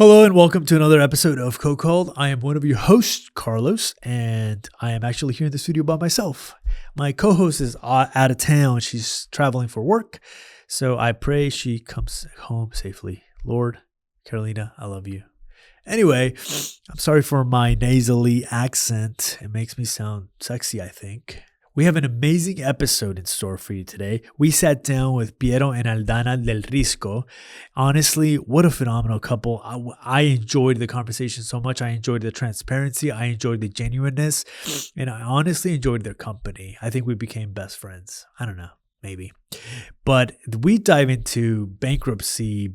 Hello and welcome to another episode of CoCalled. I am one of your hosts, Carlos, and I am actually here in the studio by myself. My co-host is out of town. She's traveling for work, so I pray she comes home safely. Lord, Carolina, I love you. Anyway, I'm sorry for my nasally accent. It makes me sound sexy, I think. We have an amazing episode in store for you today. We sat down with Piero and Aldana Del Risco. Honestly, what a phenomenal couple. I enjoyed the conversation so much. I enjoyed the transparency. I enjoyed the genuineness. And I honestly enjoyed their company. I think we became best friends. I don't know, maybe. But we dive into bankruptcy,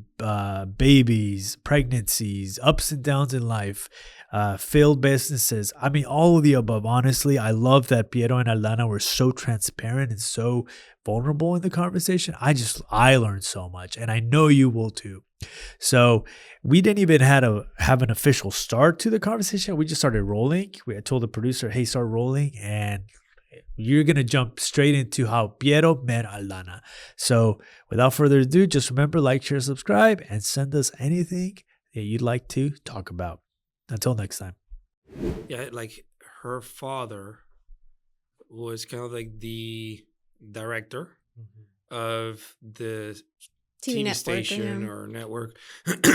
babies, pregnancies, ups and downs in life, failed businesses. I mean, all of the above. Honestly, I love that Piero and Aldana were so transparent and so vulnerable in the conversation. I learned so much, and I know you will too. So we didn't even have an official start to the conversation. We just started rolling. I told the producer, hey, start rolling, and you're going to jump straight into how Piero met Aldana. So without further ado, just remember, like, share, subscribe, and send us anything that you'd like to talk about. Until next time. Yeah, like her father was kind of like the director of the TV station or network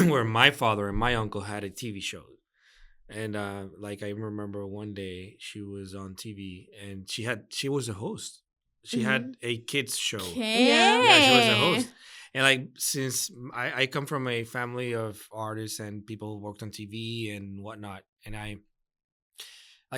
where my father and my uncle had a TV show. And like I remember one day she was on TV and she was a host. She had a kids show. Okay. Yeah, she was a host. And like since I come from a family of artists and people who worked on TV and whatnot, and I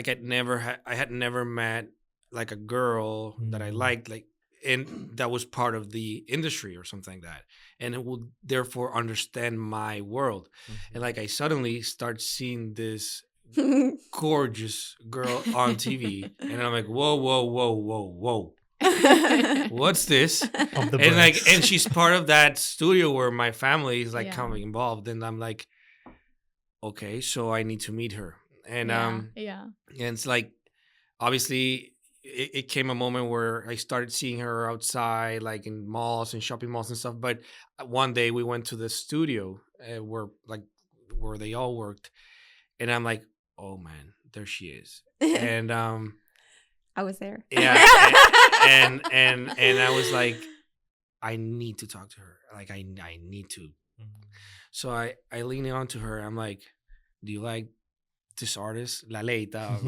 had never met like a girl that I liked, like, and that was part of the industry or something like that, and it would therefore understand my world. And like I suddenly start seeing this gorgeous girl on TV, and I'm like, whoa. What's this? And she's part of that studio where my family is like kind of involved, and I'm like, okay, so I need to meet her. And and it's like obviously it came a moment where I started seeing her outside, like in malls and shopping malls and stuff. But one day we went to the studio where they all worked, and I'm like, oh man, there she is. And I was there. Yeah. And I was like, I need to talk to her. Like I need to. So I leaned on to her. I'm like, do you like this artist, La Leita,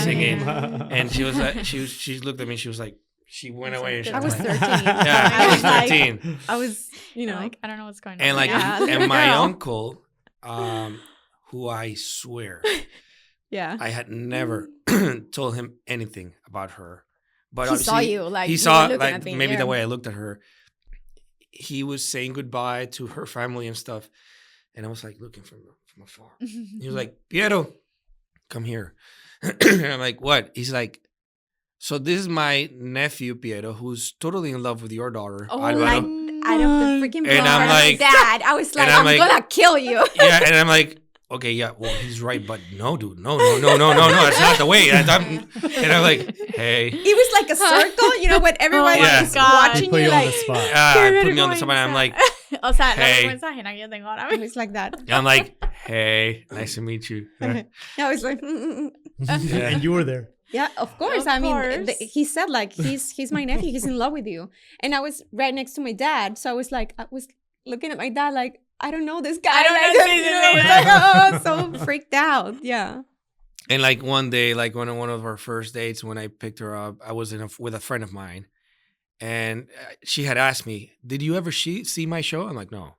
singing? And she was like, she looked at me. She was like, she went away. And she I was 13. Yeah, I was 13. I was, like, I don't know what's going on. And like, and my uncle, who I swear, I had never told him anything about her. But he saw you, like he saw like maybe the way I looked at her. He was saying goodbye to her family and stuff, and I was like looking from afar. He was like, Piero, come here. And I'm like, what? He's like, so this is my nephew Piero, who's totally in love with your daughter. Oh, out of the freaking and I'm like, Dad, I was like, I'm gonna kill you. Yeah, and I'm like, okay, yeah, well, he's right, but no, dude, no, that's not the way. And I'm like, hey. It was like a circle, you know, when everyone is watching put you, like, on the spot. Put me on the spot, and I'm like, o sea, hey. el mensaje que yo tengo ahora It was like that. I'm like, hey, nice to meet you. I was like, And you were there. Yeah, of course. I mean, he said like, he's my nephew. He's in love with you. And I was right next to my dad. So I was looking at my dad like, I don't know this guy. I was like, so freaked out. Yeah. And like one day, like one of our first dates, when I picked her up, I was with a friend of mine, and she had asked me, "Did you ever see my show?" I'm like, "No,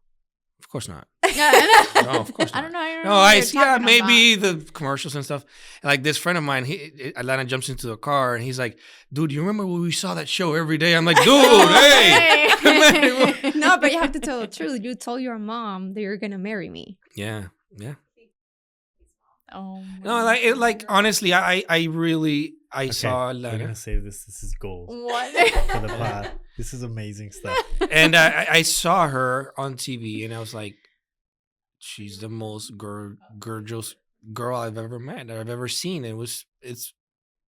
of course not." No, of course not. I don't know. No, I see. Yeah, maybe the commercials and stuff. And like this friend of mine, Aldana jumps into the car and he's like, "Dude, you remember when we saw that show every day?" I'm like, "Dude, hey." No, but you have to tell the truth. You told your mom that you're gonna marry me. Yeah. Oh. No, honestly, I saw Aldana. We're gonna save this. This is gold. What? For the pod. This is amazing stuff. And I saw her on TV, and I was like, she's the most gorgeous girl I've ever met, I've ever seen. It's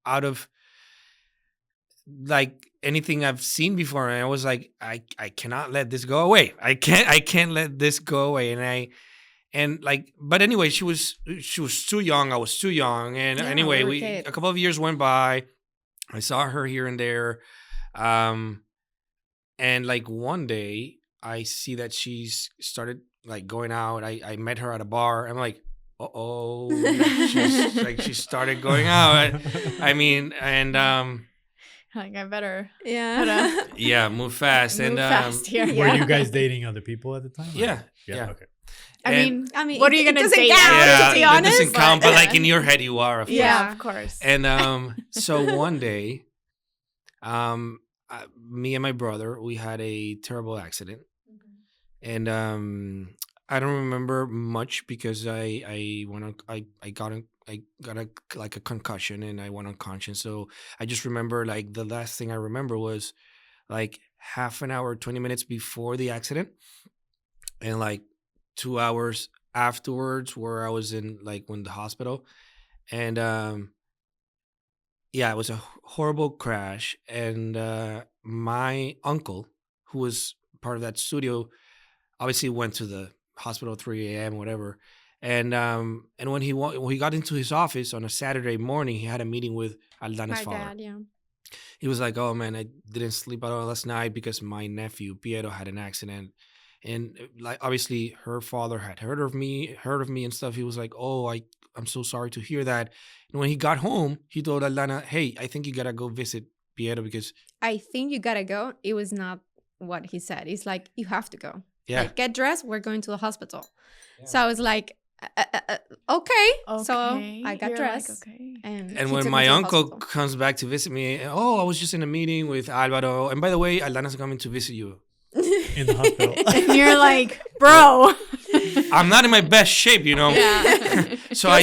out of like anything I've seen before, and I was like, I cannot let this go away. I can't let this go away. And like, but anyway, she was too young. I was too young. And anyway, a couple of years went by. I saw her here and there. And like one day I see that she's started like going out. I met her at a bar. I'm like, uh-oh. She started going out. I mean, and like I better move fast. Move fast here. Were you guys dating other people at the time? Yeah. Okay. I mean, what are you gonna doesn't date? count, to be honest. It doesn't count, but like in your head, you are. Of yeah, of course. And so one day, me and my brother, we had a terrible accident, and I don't remember much because I got a concussion and I went unconscious. So I just remember like the last thing I remember was like half an hour, 20 minutes before the accident, and like 2 hours afterwards where I was in the hospital. And it was a horrible crash. And my uncle, who was part of that studio, obviously went to the hospital at 3 a.m. whatever. And when he got into his office on a Saturday morning, he had a meeting with Aldana's father. Dad, yeah. He was like, "Oh man, I didn't sleep at all last night because my nephew Piero had an accident." And like obviously her father had heard of me and stuff. He was like, "Oh, I'm so sorry to hear that." And when he got home, he told Aldana, "Hey, I think you gotta go visit Piero because I think you gotta go." It was not what he said. It's like, you have to go. Yeah. Like, get dressed. We're going to the hospital. Yeah. So I was like, okay. So I got dressed. Like, okay. And when my uncle comes back to visit me, "Oh, I was just in a meeting with Alvaro. And by the way, Aldana's coming to visit you." In the hospital. And you're like, bro, I'm not in my best shape, you know. Yeah. So I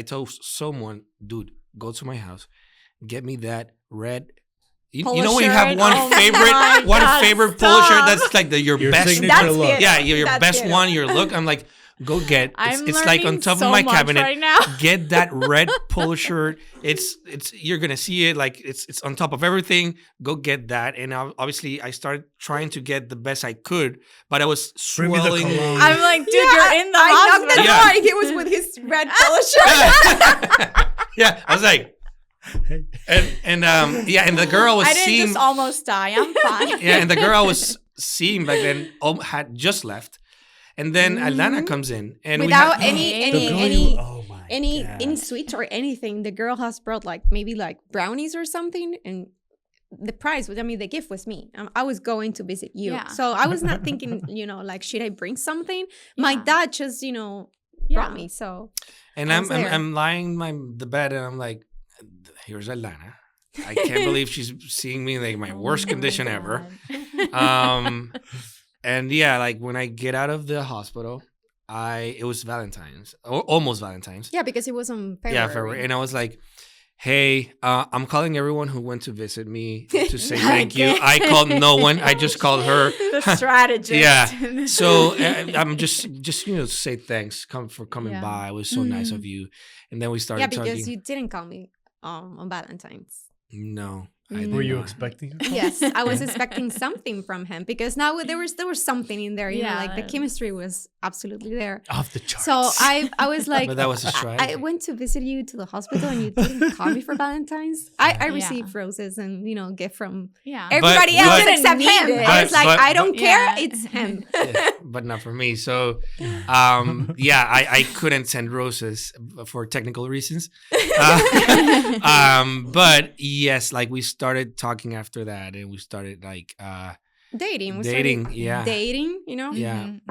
told someone, dude, go to my house, get me that red. You know when you have one favorite polo shirt that's like your best look. Yeah, your best one, your look. I'm like, go get it's like on top of my cabinet. Right now. Get that red polo shirt. It's you're gonna see it like it's on top of everything. Go get that. And obviously I started trying to get the best I could, but I was swelling. I'm like, dude, you're in the hospital. I knocked the door and he was with his red polo shirt. Yeah, I was like, and the girl was I didn't just almost die. I'm fine. Yeah, and the girl I was seeing back then had just left. And then Aldana comes in, and without any sweets or anything. The girl has brought maybe brownies or something, and the prize was, the gift was me. I was going to visit you, so I was not thinking, should I bring something? Yeah. My dad just, brought me. So, and I'm lying in the bed, and I'm like, here's Aldana. I can't believe she's seeing me in like my worst condition ever. And when I get out of the hospital, it was Valentine's, or almost Valentine's. Yeah, because it was on February. Yeah, February. And I was like, "Hey, I'm calling everyone who went to visit me to say thank you." I called no one. I just called her. The strategist. Yeah. So I'm just say thanks for coming by. It was so nice of you. And then we started talking. Yeah, because you didn't call me on Valentine's. No. Were you expecting a call? Yes, I was expecting something from him because now there was something in there, the chemistry was absolutely there. Off the charts. So I was like, but that was a strategy. I went to visit you to the hospital and you didn't call me for Valentine's. I received roses and gift from everybody else except him. I was like, I don't care, it's him. But not for me. So I couldn't send roses for technical reasons. But yes, we started talking after that, and we started dating. Dating. Yeah,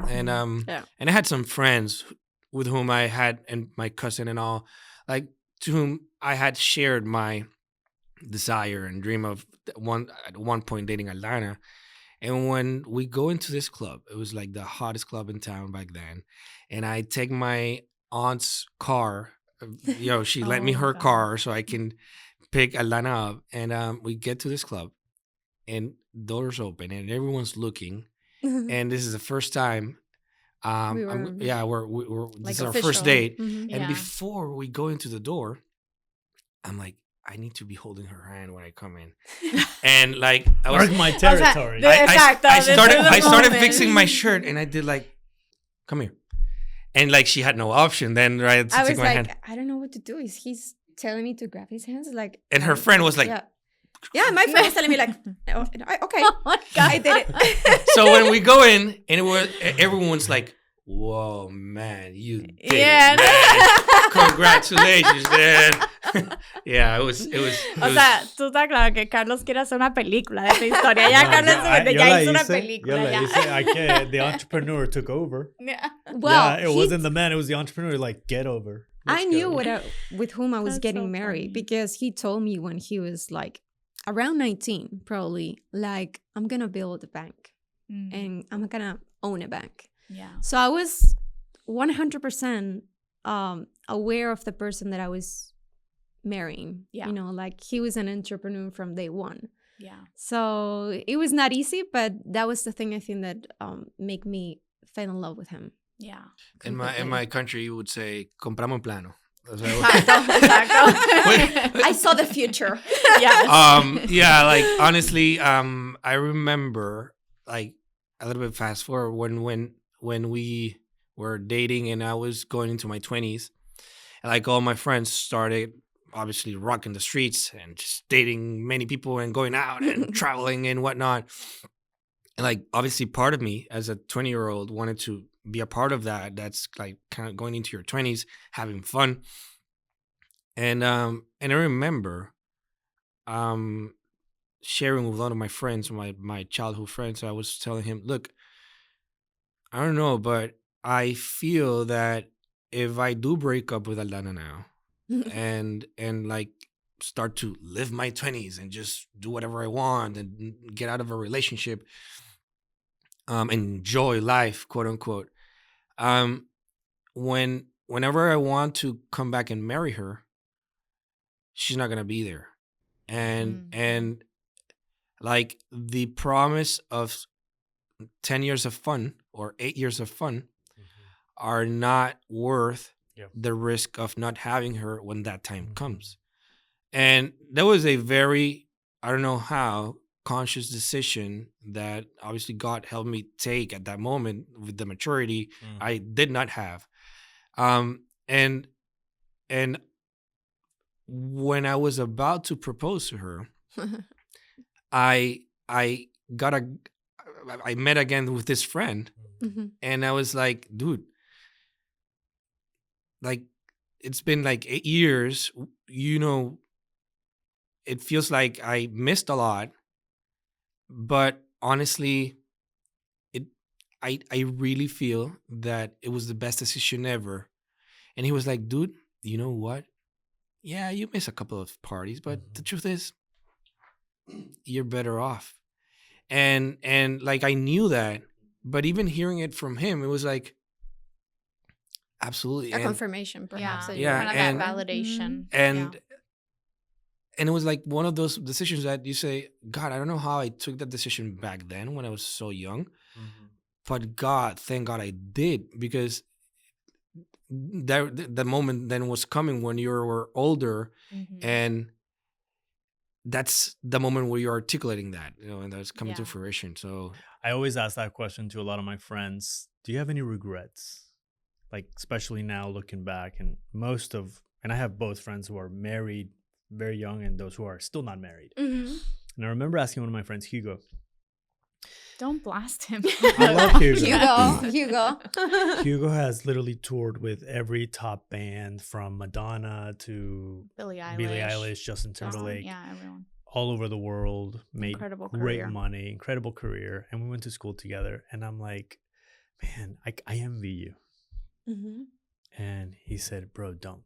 and and I had some friends with whom I had, and my cousin and all, to whom I had shared my desire and dream of at one point dating Aldana. And when we go into this club, it was like the hottest club in town back then, and I take my aunt's car. She lent me her car so I can pick Aldana up, and we get to this club, and doors open, and everyone's looking, and this is the first time. This is our first date, and before we go into the door, I'm like, I need to be holding her hand when I come in. And like, I was Mark my territory. I started moment. fixing my shirt, and I did like, come here. And like, she had no option then, right? To I take was my like, hand. I don't know what to do. He's telling me to grab his hands, like. And her friend was like, yeah, my friend was telling me like, okay, Oh my God. I did it. so when we go in, and everyone's like, whoa, man, you did Yeah. it, man. Congratulations, man. Yeah, it was. O sea, tú estás claro que Carlos quiere hacer una película de esta historia. Ya Carlos ya hizo una película. Ya. The entrepreneur took over. Yeah. Well, it wasn't the man, it was the entrepreneur. Like, get over. I knew with whom I was That's getting so married funny. because he told me when he was like around 19, probably, like, I'm gonna build a bank and I'm gonna own a bank. Yeah. So I was 100% aware of the person that I was marrying. Yeah. You know, like he was an entrepreneur from day one. Yeah. So it was not easy, but that was the thing I think that made me fall in love with him. Yeah. In my country, you would say, compramos un plano. O sea, Exacto. I saw the future. Yes. yeah, like honestly, I remember like a little bit fast forward when we were dating and I was going into my 20s, and like all my friends started obviously rocking the streets and just dating many people and going out and traveling and whatnot. And like obviously part of me as a 20-year-old wanted to be a part of that. That's like kind of going into your 20s, having fun. And I remember sharing with one of my friends, my childhood friends. I was telling him, look, I don't know, but I feel that if I do break up with Aldana now and like start to live my 20s and just do whatever I want and get out of a relationship, enjoy life, quote unquote. Whenever I want to come back and marry her, she's not gonna be there. And like the promise of 10 years of fun or 8 years of fun are not worth the risk of not having her when that time comes. And that was a very, I don't know how, conscious decision that obviously God helped me take at that moment with the maturity I did not have. And when I was about to propose to her, I met again with this friend, and I was like, dude, like it's been like 8 years, you know, it feels like I missed a lot, but honestly, I really feel that it was the best decision ever. And he was like, dude, you know what? Yeah, you miss a couple of parties, but the truth is, you're better off. And like I knew that, but even hearing it from him, it was like, absolutely. A confirmation, perhaps. Yeah, kind of and that validation. And it was like one of those decisions that you say, God, I don't know how I took that decision back then when I was so young, but God, thank God I did, because that moment then was coming when you were older, and that's the moment where you're articulating that, you know, and that's coming to fruition. So I always ask that question to a lot of my friends. Do you have any regrets? Like, especially now looking back, and I have both friends who are married very young and those who are still not married. And I remember asking one of my friends, Hugo. Don't blast him. I love Hugo. Hugo. Hugo has literally toured with every top band from Madonna to Billie Eilish, Justin Timberlake. Yeah, everyone. All over the world, made Incredible great career. money, incredible career. And we went to school together. And I'm like, man, I envy you. And he said, bro, don't.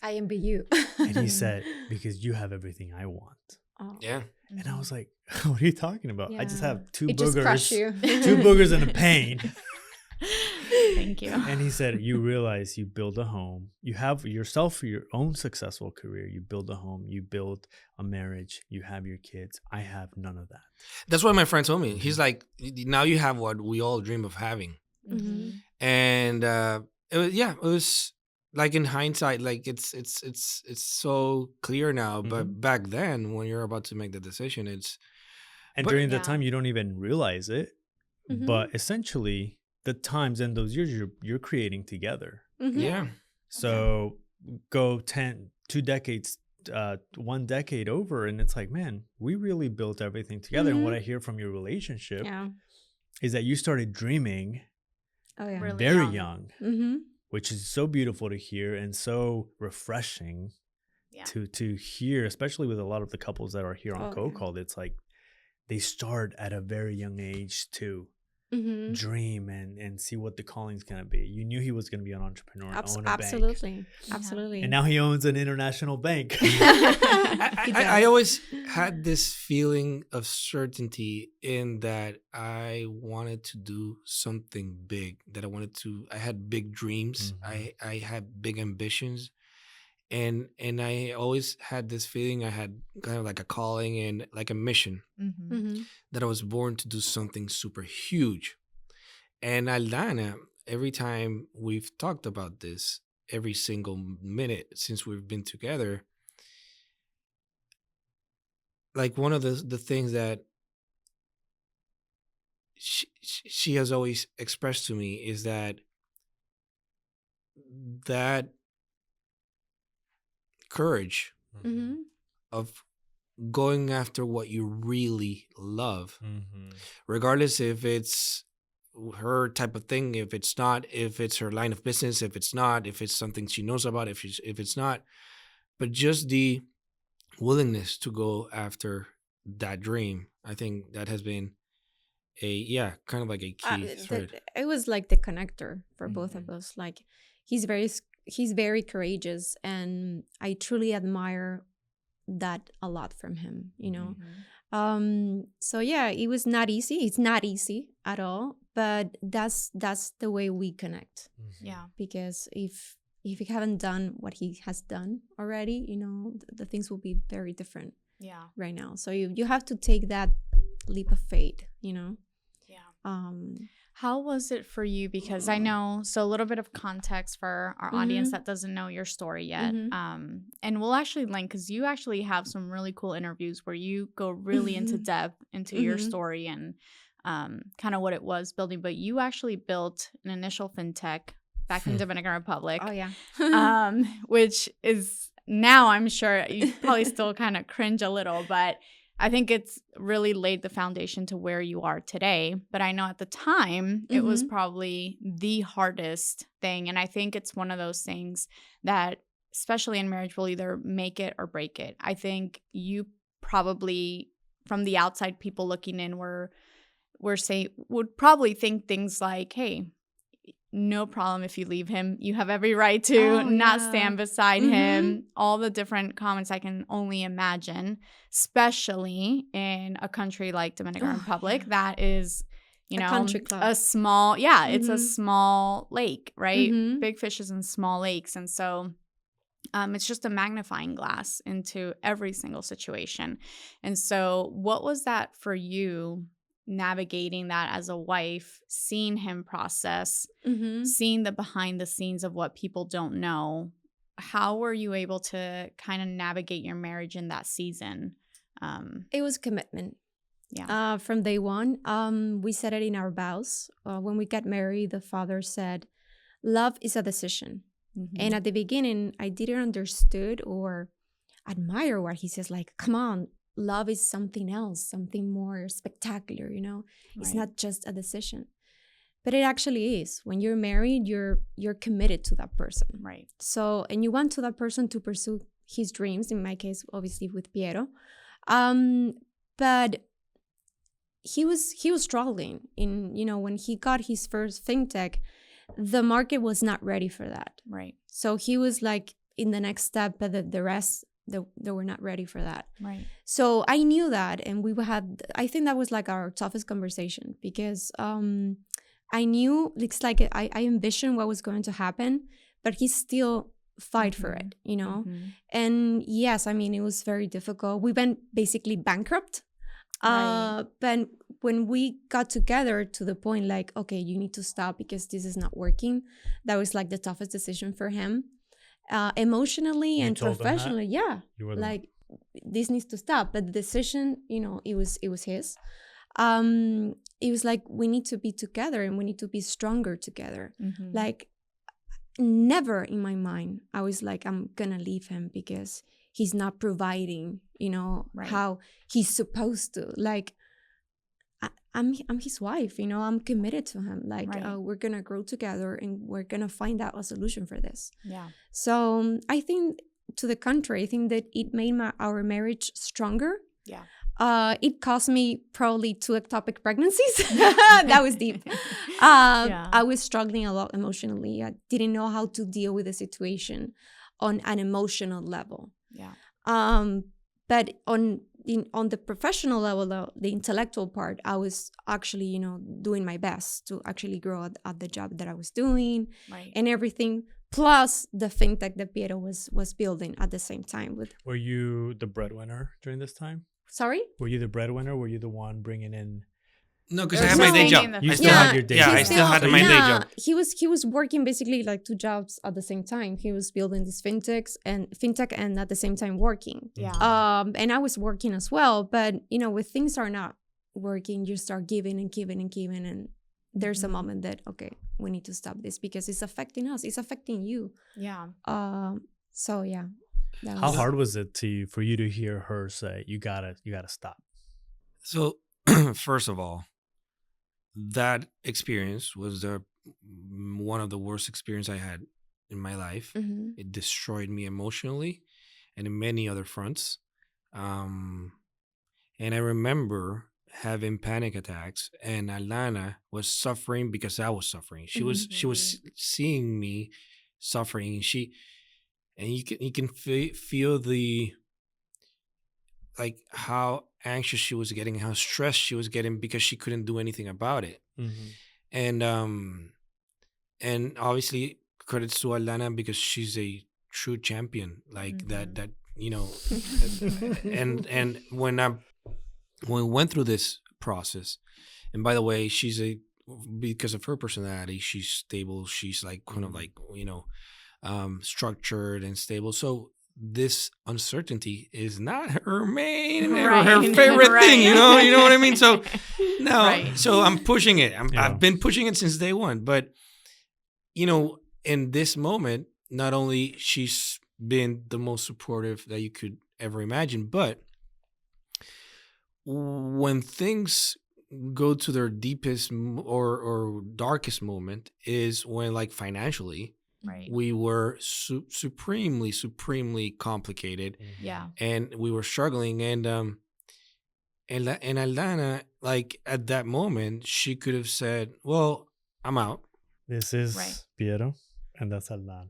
I envy you. And he said, because you have everything I want. Oh. yeah. And I was like, what are you talking about? I just have two It boogers. just crushed you. Two boogers and a pain. Thank you. And he said, you realize you build a home. You have yourself your own successful career. You build a home. You build a marriage. You have your kids. I have none of that. That's what my friend told me. He's like, now you have what we all dream of having. And it was like in hindsight, like it's so clear now. But back then, when you're about to make the decision, during the time you don't even realize it. But essentially, the times and those years you're creating together. Yeah. So go 2 decades, 1 decade over, and it's like, man, we really built everything together. And what I hear from your relationship is that you started dreaming very young, which is so beautiful to hear and so refreshing to hear, especially with a lot of the couples that are here on CoCalled. It's like they start at a very young age to dream and see what the calling's going to be. You knew he was going to be an entrepreneur and own a bank. Absolutely. And now he owns an international bank. I always had this feeling of certainty in that I wanted to do something big, that I had big dreams. I had big ambitions. And I always had this feeling I had kind of like a calling and like a mission, that I was born to do something super huge. And Aldana, every time we've talked about this, every single minute since we've been together, like one of the things that she has always expressed to me is that courage of going after what you really love, regardless if it's her type of thing, if it's not, if it's her line of business, if it's not, if it's something she knows about, if it's not, but just the willingness to go after that dream. I think that has been kind of like a key thread. It was like the connector for both of us. Like he's very courageous, and I truly admire that a lot from him, you know. So yeah, it was not easy. It's not easy at all, but that's the way we connect. Because if he haven't done what he has done already, you know, the things will be very different right now. So you have to take that leap of faith, you know. How was it for you? Because I know, so a little bit of context for our audience that doesn't know your story yet. And we'll actually link, because you actually have some really cool interviews where you go really into depth into your story and kind of what it was building. But you actually built an initial fintech back in Dominican Republic. Which is now, I'm sure you probably still kind of cringe a little, but I think it's really laid the foundation to where you are today. But I know at the time, it was probably the hardest thing. And I think it's one of those things that, especially in marriage, will either make it or break it. I think you probably, from the outside people looking in, would probably think things like, hey, no problem if you leave him. You have every right to not stand beside him. All the different comments I can only imagine, especially in a country like Dominican Republic that is, you know, country club. A small, it's a small lake, right? Big fishes in small lakes. And so it's just a magnifying glass into every single situation. And so what was that for you, navigating that as a wife, seeing him process, seeing the behind the scenes of what people don't know? How were you able to kind of navigate your marriage in that season? It was commitment. From day one, we said it in our vows. When we got married, the father said, love is a decision. And at the beginning, I didn't understood or admire what he says, like, come on, love is something else, something more spectacular, you know. It's not just a decision, but it actually is. When you're married, you're committed to that person, right? So, and you want to that person to pursue his dreams. In my case, obviously with Piero, but he was struggling in, you know, when he got his first fintech, the market was not ready for that, right? So he was like in the next step, but the rest. They were not ready for that. Right. So I knew that, and I think that was like our toughest conversation, because I knew, it's like I envisioned what was going to happen, but he still fight for it, you know? And yes, I mean, it was very difficult. We went basically bankrupt. But when we got together to the point like, okay, you need to stop because this is not working, that was like the toughest decision for him. emotionally and professionally. Yeah, like this needs to stop. But the decision, it was his. It was like, we need to be together and we need to be stronger together. Like, never in my mind I was like, I'm gonna leave him because he's not providing, how he's supposed to. Like, I'm his wife, I'm committed to him. Like, we're gonna grow together and we're gonna find out a solution for this. Yeah. So I think, to the contrary, I think that it made our marriage stronger. Yeah. It cost me probably 2 ectopic pregnancies. That was deep. I was struggling a lot emotionally. I didn't know how to deal with the situation on an emotional level. Yeah. But on the professional level, though, the intellectual part, I was actually, doing my best to actually grow at the job that I was doing, and everything. Plus the fintech that Piero was building at the same time. Were you the breadwinner during this time? Sorry? Were you the breadwinner? Were you the one bringing in? No, because I had my day job. You still had your day job. Yeah, I still had my day job. He was working basically like 2 jobs at the same time. He was building this fintech and at the same time working. Yeah. And I was working as well. But, when things are not working, you start giving and giving and giving. And there's a moment that, okay, we need to stop this because it's affecting us. It's affecting you. Yeah. So, yeah. How hard was it for you to hear her say, you gotta stop? So, first of all, that experience was one of the worst experiences I had in my life. It destroyed me emotionally and in many other fronts. And I remember having panic attacks, and Aldana was suffering because I was suffering. She was seeing me suffering, and you can feel the, like, how anxious she was getting, how stressed she was getting because she couldn't do anything about it. And obviously credits to Aldana because she's a true champion, like that and when we went through this process, and by the way, because of her personality, she's stable, she's like kind of like, structured and stable. So this uncertainty is not her main or her favorite thing, you know what I mean? So so I'm pushing it. I've been pushing it since day one. But in this moment, not only she's been the most supportive that you could ever imagine, but when things go to their deepest or darkest moment is when, like, financially, we were supremely complicated. Yeah. And we were struggling. And Aldana, like, at that moment, she could have said, well, I'm out. This is Piero, and that's Aldana.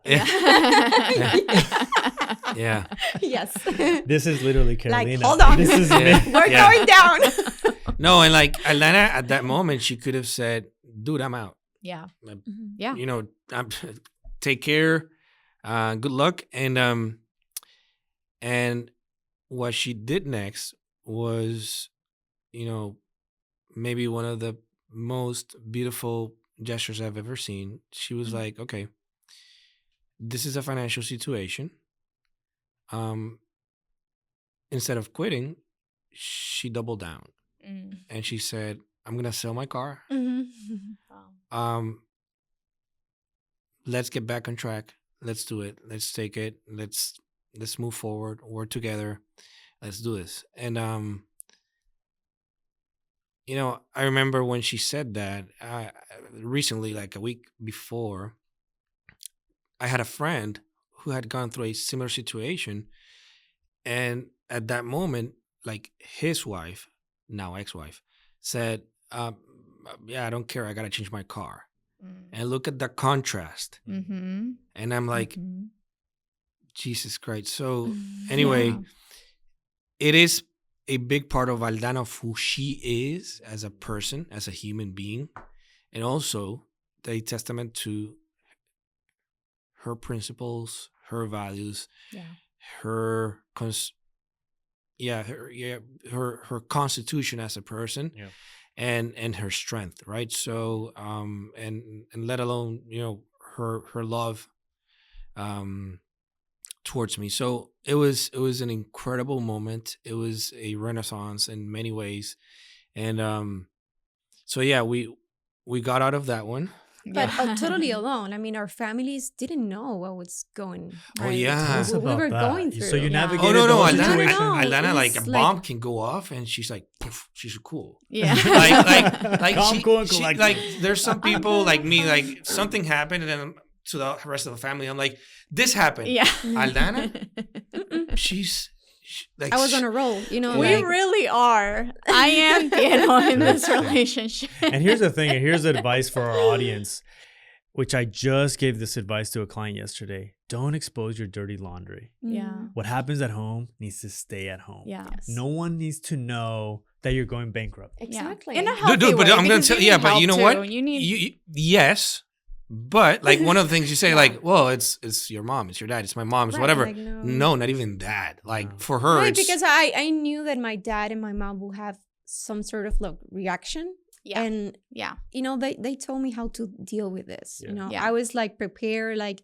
Yeah. Yes. This is literally Carolina. Like, hold on. This is We're going down. No, and like Aldana at that moment, she could have said, dude, I'm out. Yeah. Yeah. Take care. Good luck. And what she did next was, maybe one of the most beautiful gestures I've ever seen. She was like, okay, this is a financial situation. Instead of quitting, she doubled down. And she said, I'm going to sell my car. Let's get back on track. Let's do it. Let's take it. Let's move forward. Work together. Let's do this. And, I remember when she said that, recently, like a week before, I had a friend who had gone through a similar situation. And at that moment, like, his wife, now ex-wife, said, yeah, I don't care. I got to change my car. And look at the contrast. And I'm like, Jesus Christ. So anyway, it is a big part of Aldana, of who she is as a person, as a human being, and also a testament to her principles, her values, her constitution as a person, and her strength, right? So and let alone her love towards me. So it was an incredible moment. It was a renaissance in many ways. And so yeah, we got out of that one. But totally alone. I mean, our families didn't know what was going. Oh yeah, we were going through. So you navigated. Oh no, Aldana, like a bomb can go off, and she's like, poof, she's cool. Yeah, like there's some people like me, like something happened, and then to the rest of the family, I'm like, this happened. Yeah, Aldana, she's. Like, I was on a roll, you know. We really are. I am Piero in this relationship. And here's the thing, and here's advice for our audience, which I just gave this advice to a client yesterday. Don't expose your dirty laundry. Yeah. What happens at home needs to stay at home. Yeah. Yes. No one needs to know that you're going bankrupt. Exactly. In a healthy dude, but way, I'm gonna tell you, but you know what? You need yes. But like one of the things you say, like, well, it's your mom, it's your dad, it's my mom, it's whatever. Like, no, not even that. Like for her, right, because I knew that my dad and my mom will have some sort of reaction. Yeah. And you know, they told me how to deal with this. Yeah. You know, Yeah. I was like prepared, like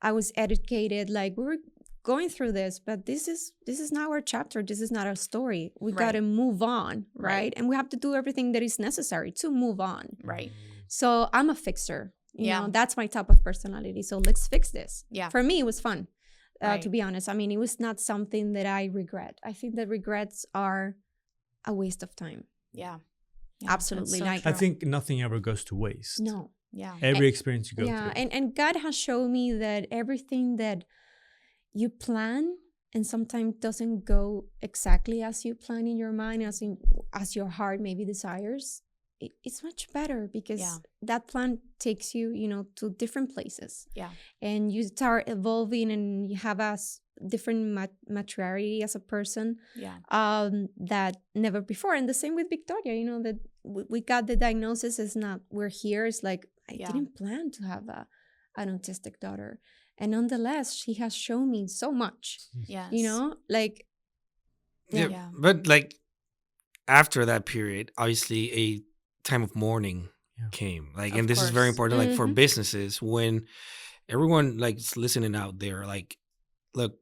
I was educated, like we were going through this, but this is not our chapter. This is not our story. We got to move on, right? And we have to do everything that is necessary to move on. Right. So I'm a fixer. You Yeah. know, that's my type of personality. So let's fix this. Yeah. For me, it was fun, Right. to be honest. I mean, it was not something that I regret. I think that regrets are a waste of time. Yeah. Absolutely. That's so I true. think nothing ever goes to waste. No. Yeah. Every experience you go Yeah. through. And God has shown me that everything that you plan and sometimes doesn't go exactly as you plan in your mind, as your heart maybe desires, it's much better because that plan takes you, you know, to different places. Yeah. And you start evolving and you have a different maturity as a person. Yeah. That never before. And the same with Victoria, you know, that we got the diagnosis. It's not, we're here. It's like, I didn't plan to have an autistic daughter. And nonetheless, she has shown me so much. Yes. You know, like. Yeah. But like after that period, obviously a time of mourning came. Like, and this is very important, like for businesses, when everyone like is listening out there, like, look,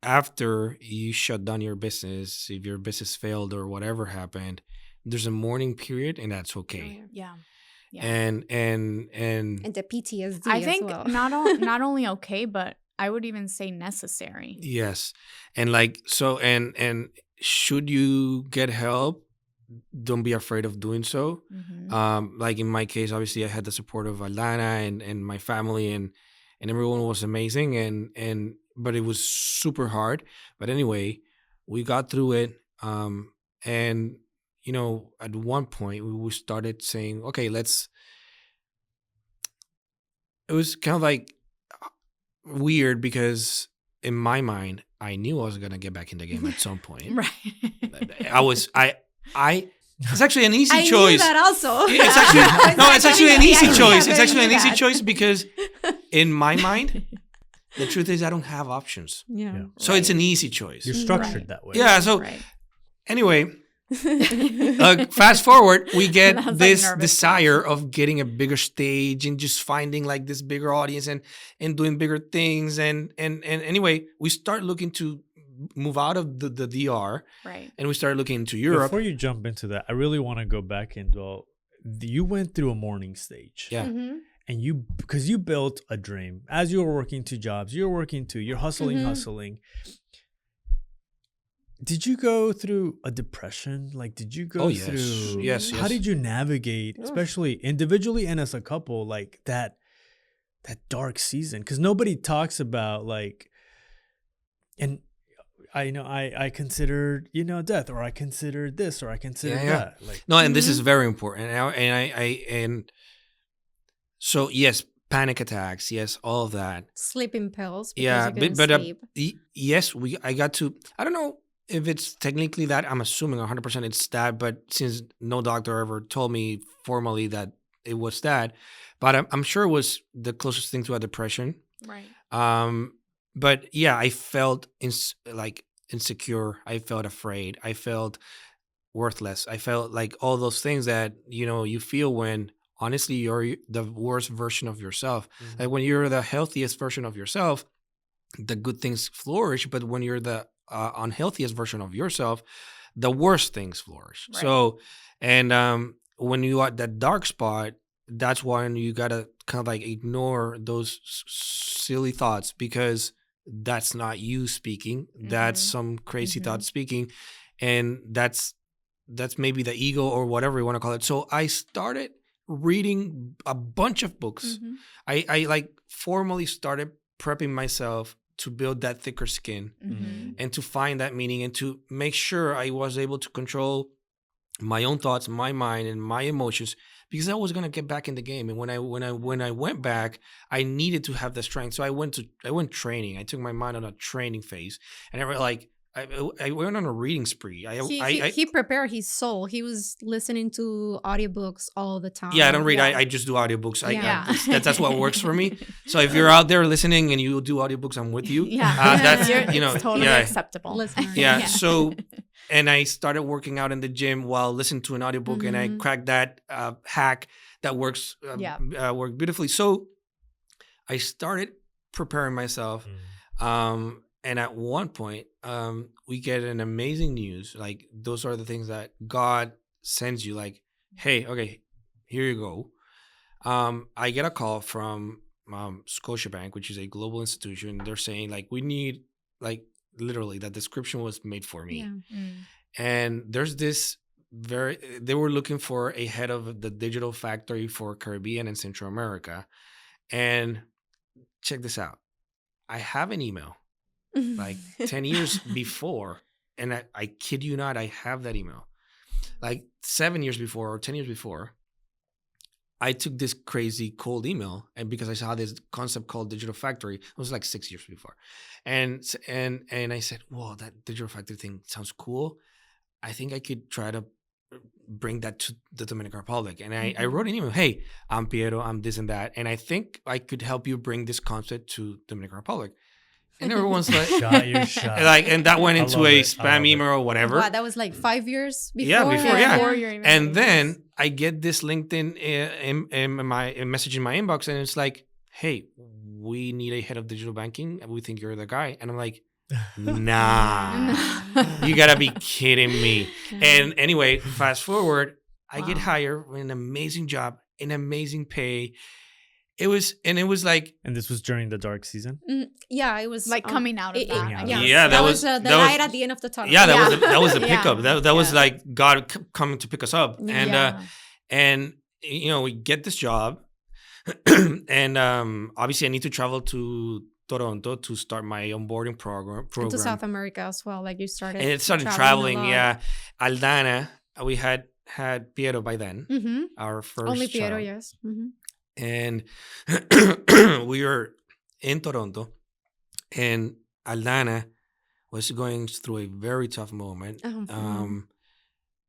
after you shut down your business, if your business failed or whatever happened, there's a mourning period, and that's okay. Yeah. Yeah. And the PTSD. I think as well. not only okay, but I would even say necessary. yes, and like so, and should you get help, don't be afraid of doing so. Mm-hmm. Like in my case, obviously I had the support of Aldana and my family, and everyone was amazing, and but it was super hard. But anyway, we got through it. And you know, at one point we started saying, okay, it was kind of like weird because in my mind, I knew I was going to get back in the game at some point. Right. It's actually an easy I choice. knew that also. It's actually, no, it's actually an easy choice. It's I actually an knew easy that. choice because in my mind, the truth is I don't have options. Yeah. So it's an easy choice. You're structured that way. Yeah. So Right. anyway, fast forward, we get That was, like, this nervous desire of getting a bigger stage and just finding like this bigger audience and doing bigger things. And anyway, we start looking to move out of the DR, Right. and we started looking into Europe. Before you jump into that, I really want to go back and you went through a mourning stage. Yeah. Mm-hmm. And because you built a dream as you were working 2 jobs, you're hustling. Did you go through a depression? Like, did you go through? Yes. How did you navigate, especially individually and as a couple, like that dark season? Because nobody talks about like, and I know I considered, you know, death, or I considered this, or I considered that. Like, No, and this is very important. And so yes, panic attacks, yes, all of that. Sleeping pills. Yeah, Because but you couldn't sleep. yes, I got to. I don't know if it's technically that. I'm assuming 100% it's that, but since no doctor ever told me formally that it was that, but I'm sure it was the closest thing to a depression. Right. But yeah, I felt insecure. I felt afraid. I felt worthless. I felt like all those things that, you know, you feel when honestly you're the worst version of yourself. Mm-hmm. Like when you're the healthiest version of yourself, the good things flourish, but when you're the unhealthiest version of yourself, the worst things flourish. Right. So, and when you are at that dark spot, that's when you gotta kind of like ignore those silly thoughts, because that's not you speaking. That's some crazy thought speaking, and that's maybe the ego or whatever you want to call it. So I started reading a bunch of books. I like formally started prepping myself to build that thicker skin and to find that meaning and to make sure I was able to control my own thoughts, my mind, and my emotions, because I was gonna get back in the game. And when I went back, I needed to have the strength. So I went training. I took my mind on a training phase, and I went on a reading spree. He prepared his soul. He was listening to audiobooks all the time. Yeah, I don't read. I just do audiobooks. That's what works for me. So if you're out there listening and you do audiobooks, I'm with you. That's it's totally acceptable. Listener. Yeah. So, and I started working out in the gym while listening to an audiobook, and I cracked that hack that works worked beautifully. So I started preparing myself. And at one point, we get an amazing news. Like, those are the things that God sends you. Like, hey, okay, here you go. I get a call from Scotiabank, which is a global institution. They're saying, like, we need, like, literally, that description was made for me. And there's this they were looking for a head of the digital factory for Caribbean and Central America. And check this out. I have an email like 10 years before. And I kid you not, I have that email. Like 7 years before or 10 years before, I took this crazy cold email, and because I saw this concept called digital factory, it was like 6 years before. And I said, whoa, that digital factory thing sounds cool. I think I could try to bring that to the Dominican Republic. And I wrote an email, hey, I'm Piero, I'm this and that. And I think I could help you bring this concept to Dominican Republic. And everyone's like, shot. Like, and that went into a spam email or whatever. Wow, that was like 5 years before. Yeah, before. And famous. then I get this LinkedIn message in my inbox, and it's like, hey, we need a head of digital banking. We think you're the guy. And I'm like, nah, you gotta be kidding me. And anyway, fast forward, I get hired with an amazing job, an amazing pay. It was like, and this was during the dark season. Yeah, it was like coming out of that. That was the light at the end of the tunnel. Yeah, that was the pickup. That was like God coming to pick us up. And you know, we get this job, and obviously I need to travel to Toronto to start my onboarding program. And to South America as well. Like, you started. And it started traveling. Yeah, Aldana. We had Piero by then. Our first. Only Piero, child. yes. And we were in Toronto, and Aldana was going through a very tough moment. And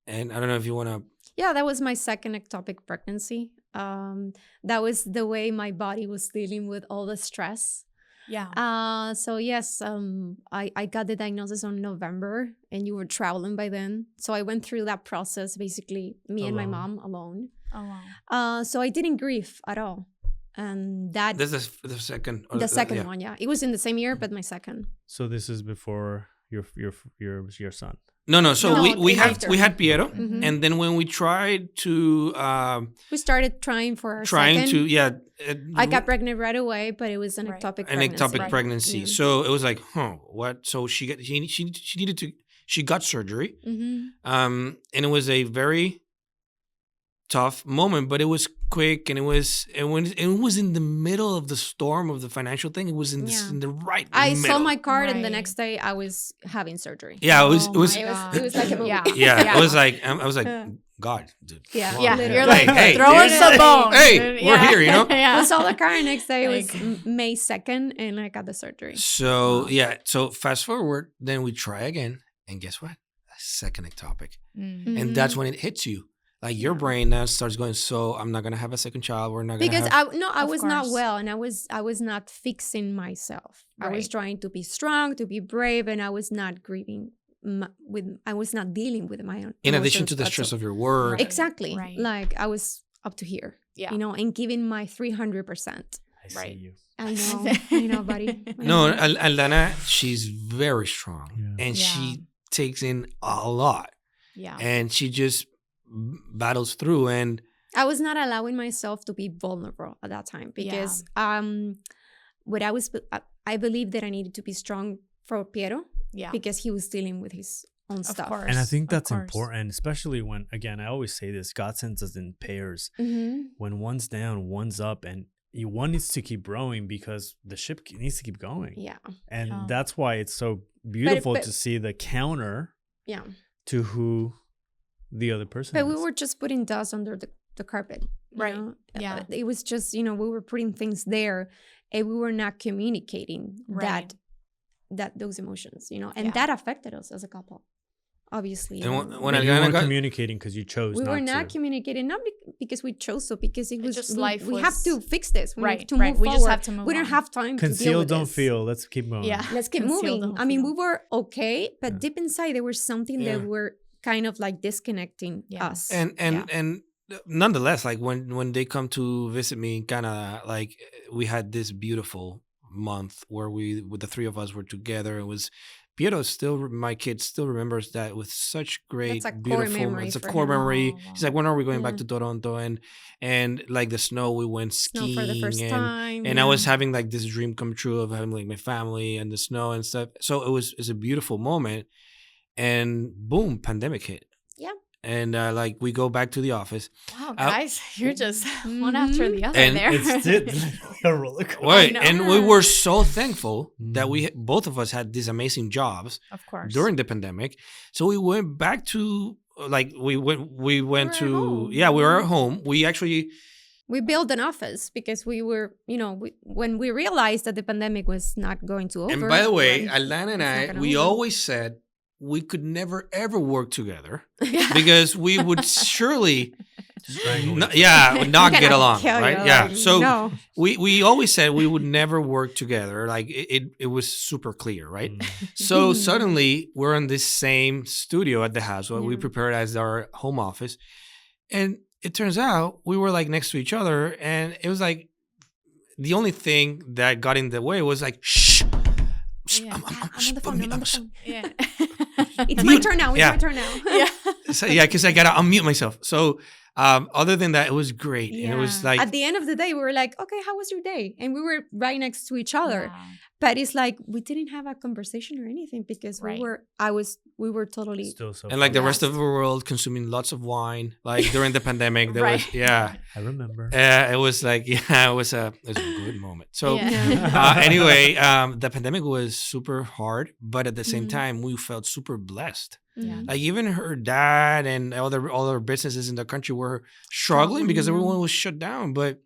I don't know if you want to. Yeah, that was my second ectopic pregnancy. That was the way my body was dealing with all the stress. Yeah. So yes, I got the diagnosis on November, and you were traveling by then. So I went through that process, basically, me and my mom alone. Oh wow. So I didn't grieve at all, and that. This is the second. The second one, yeah. It was in the same year, but my second. So this is before your son. No. So we had Piero, and then when we tried to, we stared trying for our second. I got pregnant right away, but it was an ectopic pregnancy. Yeah. So it was like, what? So she got surgery, and it was a very tough moment, but it was quick, and it was in the middle of the storm of the financial thing. It was in the right. I saw my card, and the next day I was having surgery. Yeah, it was like a movie. Yeah, it was like I was like, God, dude. Yeah, You're like, hey, throw us a bone. Hey, we're here, you know. I saw the car, and next day it was May 2nd, and I got the surgery. So so fast forward, then we try again, and guess what? A second ectopic, and that's when it hits you. Like, your brain now starts going, so I'm not gonna have a second child. We're not gonna I was not well, and I was not fixing myself. Right. I was trying to be strong, to be brave, and I was not grieving I was not dealing with my own. In addition to the stress of your work. Exactly. Right. Like, I was up to here. Yeah. You know, and giving my 300%. I Right. See you. I know, buddy. No, Aldana, she's very strong, and Yeah. she takes in a lot, Yeah. and she just battles through. And I was not allowing myself to be vulnerable at that time because what I believe that I needed to be strong for Piero because he was dealing with his own stuff. Course. And I think that's important, especially when, again, I always say this, God sends us in pairs. When one's down, one's up, and one needs to keep rowing because the ship needs to keep going. Yeah. And that's why it's so beautiful to see the counter to who the other person is. But we were just putting dust under the carpet. Right. You know? Yeah. It was just, we were putting things there and we were not communicating that those emotions, and that affected us as a couple. Obviously, and when you weren't communicating because you chose we not to. were not communicating, not because we chose to, because it was just life. We have to fix this. We have to Right. move We just forward. have to move We don't on. have time to deal Conceal, with don't this. feel. Let's keep moving. Yeah. Let's keep Conceal, moving. don't I mean, feel. we were okay, but deep inside there was something that were kind of like disconnecting us. And nonetheless, like when they come to visit me in Canada, like we had this beautiful month where with the three of us were together. It was Piero my kid still remembers that with such great, beautiful. It's a core memory. He's like, when are we going back to Toronto? And like the snow, we went skiing for the first time. And I was having like this dream come true of having like my family and the snow and stuff. So it's a beautiful moment. And boom, pandemic hit. Yeah. And like we go back to the office. Wow, guys, you're just one after the other and there. It's a roller coaster. Right. And we were so thankful that both of us had these amazing jobs, of course, during the pandemic. So we went back to we went to we were at home. We built an office because we were, when we realized that the pandemic was not going to over. And by the way, Aldana and I, we always said we could never ever work together because we would surely not get along, right? So we always said we would never work together. Like it was super clear, right? So suddenly we're in this same studio at the house where we prepared as our home office, and it turns out we were like next to each other, and it was like the only thing that got in the way was like shh. I'm on the phone. Yeah. It's my turn now. It's my turn now. So, because I gotta unmute myself. So other than that, it was great. And it was like at the end of the day, we were like, okay, how was your day? And we were right next to each other. But it's like we didn't have a conversation or anything because we were totally still so and like the rest of the world consuming lots of wine. Like during the pandemic, there was I remember. It was like it was a good moment. So anyway, the pandemic was super hard, but at the same time, we felt super blessed. Yeah. Like even her dad and all other businesses in the country were struggling because everyone was shut down. But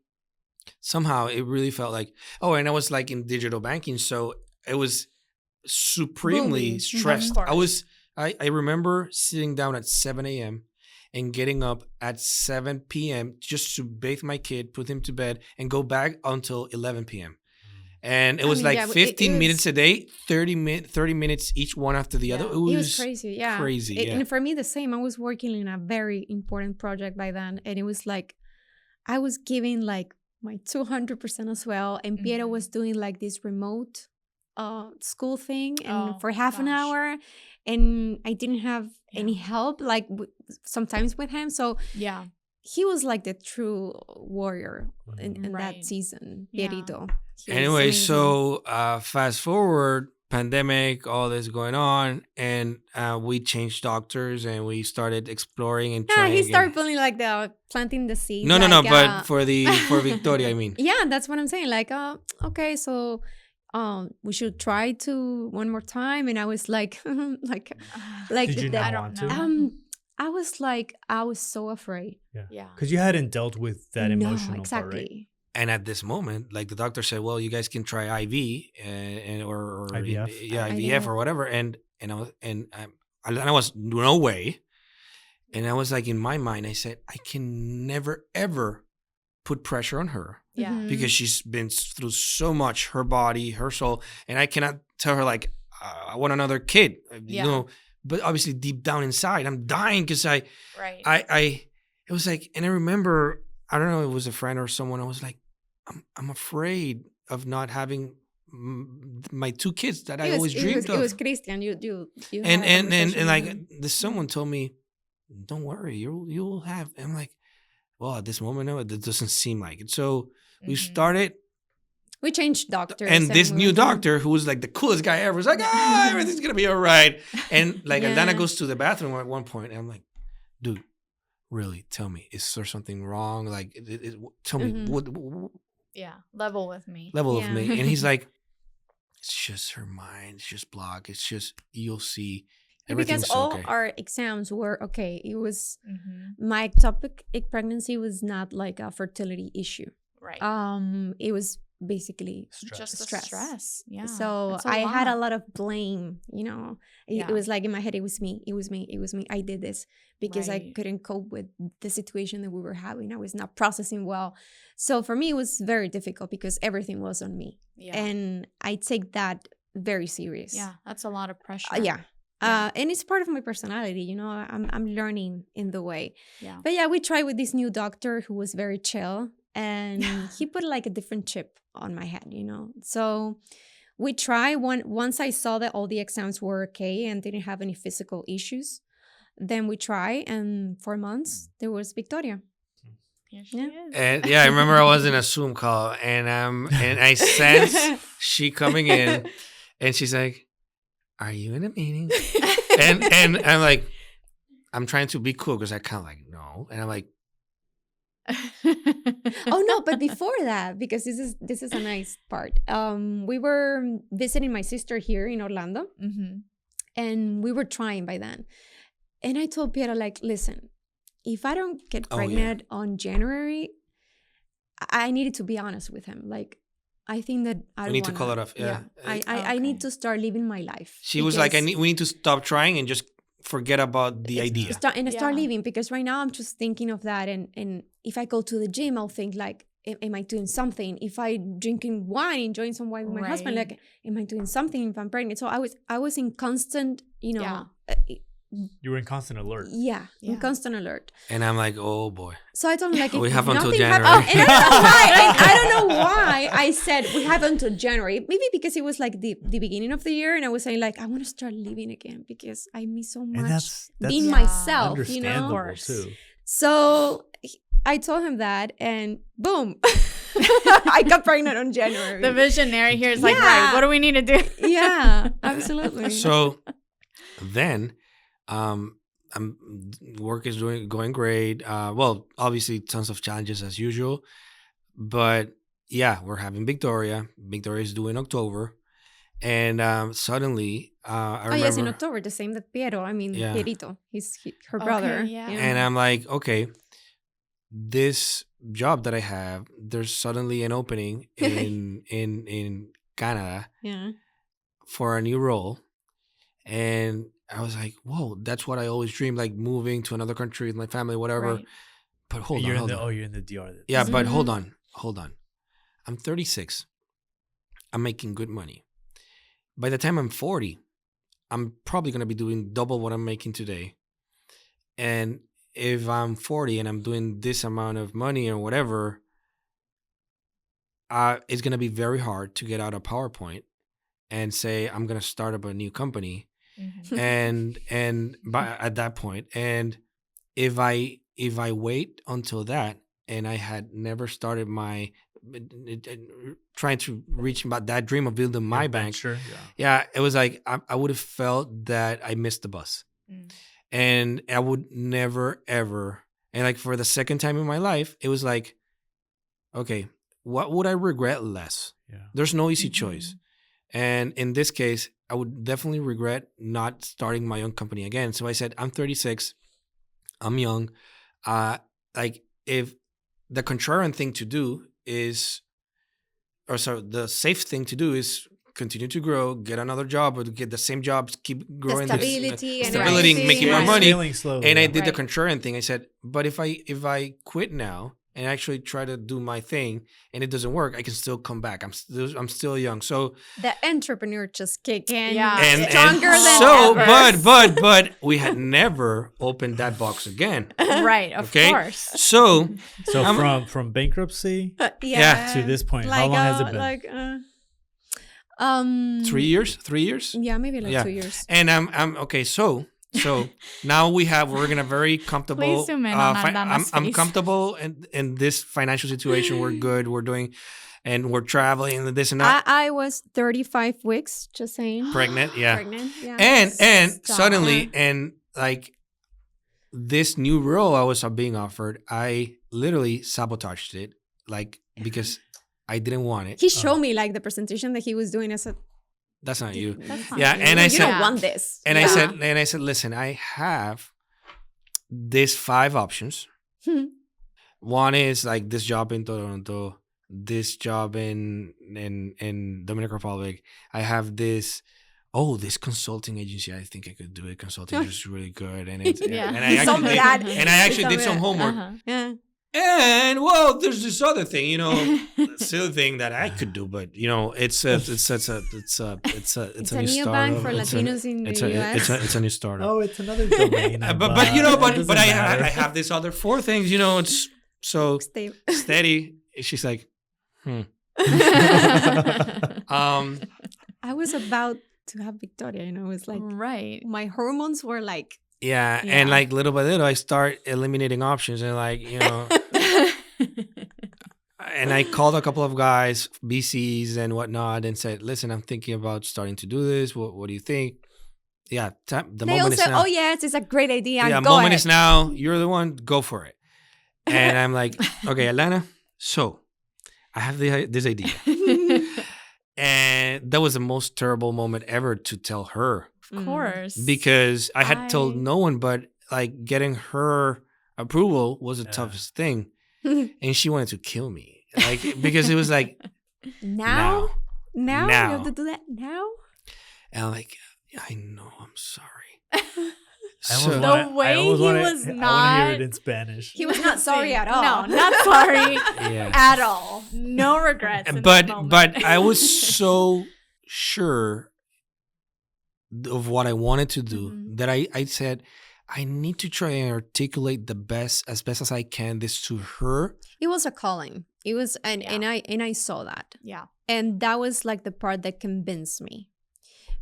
somehow it really felt like, and I was like in digital banking, so it was supremely stressed. I remember sitting down at 7 a.m. and getting up at 7 p.m. just to bathe my kid, put him to bed, and go back until 11 p.m. And it was 15 minutes a day, 30 minutes each one after the other. It was crazy. Crazy. And for me, the same. I was working in a very important project by then. And it was like, I was giving like my 200% as well. And Piero was doing like this remote school thing and for half an hour. And I didn't have any help, like sometimes with him. So he was like the true warrior in that season, Pierito. Anyway, so fast forward, pandemic, all this going on, and we changed doctors and we started exploring and trying. He started putting planting the seed. No, but for Victoria, I mean. Yeah, that's what I'm saying. Like, okay, so we should try to one more time. And I was like, did you not want to? I was so afraid. Yeah. Because you hadn't dealt with that emotional exactly. part, right? And at this moment, like the doctor said, well, you guys can try IV or IVF. IVF or whatever. And I was no way. And I was like, in my mind, I said, I can never ever put pressure on her. Yeah. Because she's been through so much, her body, her soul, and I cannot tell her like, I want another kid. But obviously deep down inside, I'm dying because it was like, and I remember, I don't know, it was a friend or someone. I was like, I'm afraid of not having my 2 kids that I always dreamed of. It was Christian. You and like this someone told me, don't worry, you'll have. And I'm like, well, at this moment, no, it doesn't seem like it. So we started. We changed doctors. And this new doctor, who was like the coolest guy ever, was like, everything's going to be all right. And like Aldana goes to the bathroom at one point, and I'm like, dude, really, tell me, is there something wrong? Like, tell me, what level with me. Level of me. And he's like, it's just her mind. It's just blocked. It's just, you'll see. Everything's because all our exams were okay. It was, my ectopic pregnancy was not like a fertility issue. Right. It was basically just stress. Yeah. So I had a lot of blame, you know. It was like in my head, it was me. I did this because I couldn't cope with the situation that we were having. I was not processing well. So for me, it was very difficult because everything was on me. Yeah. And I take that very serious. Yeah, that's a lot of pressure. And it's part of my personality, you know. I'm learning in the way. Yeah. But yeah, we tried with this new doctor who was very chill. And he put like a different chip on my head, you know. So we tried. Once I saw that all the exams were okay and didn't have any physical issues, then we tried. And 4 months, there was Victoria. Here she is. And I remember I was in a Zoom call, and I sensed she coming in, and she's like, "Are you in a meeting?" and I'm like, I'm trying to be cool because I kind of like no, and I'm like. Oh no, but before that, because this is a nice part. We were visiting my sister here in Orlando, and we were trying by then. And I told Piero, like, listen, if I don't get pregnant on January, I needed to be honest with him. Like, I think that I need to call it off. Yeah. I need to start living my life. She was like, we need to stop trying and just forget about the idea. Start living, because right now I'm just thinking of that. And if I go to the gym, I'll think like, am I doing something? If I drinking wine, enjoying some wine with my husband, like, am I doing something if I'm pregnant? So I was in constant, you know. You were in constant alert. Yeah, in constant alert. And I'm like, oh boy. So I told him, like, we have until January. And I don't know why I said we have until January. Maybe because it was like the beginning of the year, and I was saying like, I want to start living again because I miss so much that's being myself, you know. Understandable too. So I told him that, and boom, I got pregnant on January. The visionary here is like, right, what do we need to do? Yeah, absolutely. So then. Work is going great. Well, obviously tons of challenges as usual, but yeah, we're having Victoria. Victoria is due in October, and suddenly, I remember. Yes, in October, the same that Piero. I mean, Pierito, her brother. Okay, yeah. And I'm like, okay, this job that I have, there's suddenly an opening in Canada, for a new role, and I was like, whoa, that's what I always dreamed, like moving to another country with my family, whatever. Right. But hold on. Oh, you're in the DR. Yeah, but hold on. I'm 36. I'm making good money. By the time I'm 40, I'm probably going to be doing double what I'm making today. And if I'm 40 and I'm doing this amount of money or whatever, it's going to be very hard to get out a PowerPoint and say, I'm going to start up a new company. And at that point, and if I wait until that, and I had never started my trying to reach that dream of building my bank, it was like I would have felt that I missed the bus, and I would never ever, and like for the second time in my life, it was like, okay, what would I regret less? There's no easy choice. And in this case, I would definitely regret not starting my own company again. So I said, I'm 36. I'm young. Like if the contrarian thing to do is, the safe thing to do is continue to grow, get another job, or get the same job, keep growing. Stability and making more money. Slowly, and I did the contrarian thing. I said, but if I quit now and actually try to do my thing and it doesn't work, I can still come back. I'm still young. So the entrepreneur just kick in. Yeah. and Stronger than so, ever. but we had never opened that box again. Right, of course. So from bankruptcy Yeah. to this point, Like, how long has it been? 3 years? 3 years? Yeah, maybe like 2 years. And I'm okay. So now we're in a very comfortable. Please zoom in on Aldana's I'm face. comfortable in this financial situation. We're good. We're doing, and we're traveling and this and that. I was 35 weeks, just saying. Pregnant, yeah. Pregnant, yeah. And Stop. suddenly, and like this new role I was being offered, I literally sabotaged it, like because I didn't want it. He showed me like the presentation that he was doing. I said, That's not you. That's not Yeah, you. and I you said, don't want this. And I said, listen, I have these 5 options. One is like this job in Toronto, this job in Dominican Republic. I have this consulting agency. I think I could do it. Consulting is really good, and it's Yeah. and I actually did some homework. Yeah. And there's this other thing, silly thing that I could do, but it's a new new bank startup. for Latinos in the US. It's a new startup. Oh, it's another domain. But I have these other 4 things. It's so Stay. steady. She's like, I was about to have Victoria, it was like Right. my hormones were like yeah, Yeah. and like little by little, I start eliminating options, and like and I called a couple of guys, BCs and whatnot, and said, "Listen, I'm thinking about starting to do this. What do you think?" Yeah, the they moment all is said, now. "Oh yes, it's a great idea. Yeah, Go moment ahead." is now. You're the one. Go for it. And I'm like, okay, Aldana. So I have this idea, and that was the most terrible moment ever to tell her, Of course. because I had told no one, but like getting her approval was the toughest thing, and she wanted to kill me, like because it was like Now you Now. have to do that now. and I'm like, I know, I'm sorry. I So- almost The wanna- I way almost he wanna- was I want to not- hear it in Spanish. He was not sorry at all. No, not sorry yeah. at all. No regrets. in that but moment. I was so sure of what I wanted to do Mhm. that I said I need to try and articulate as best as I can this to her. It was a calling. It was, and I saw that, Yeah. and that was like the part that convinced me,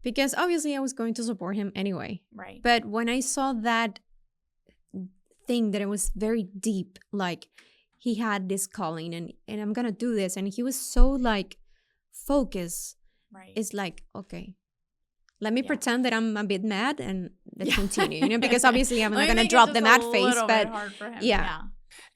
because obviously I was going to support him anyway. Right. But when I saw that thing that it was very deep, like he had this calling and I'm gonna do this, and he was so like focused. Right. It's like, okay, let me Yeah. pretend that I'm a bit mad and let's continue, because obviously I'm Let not me gonna make it drop just the a mad face, little bit but hard for him. yeah.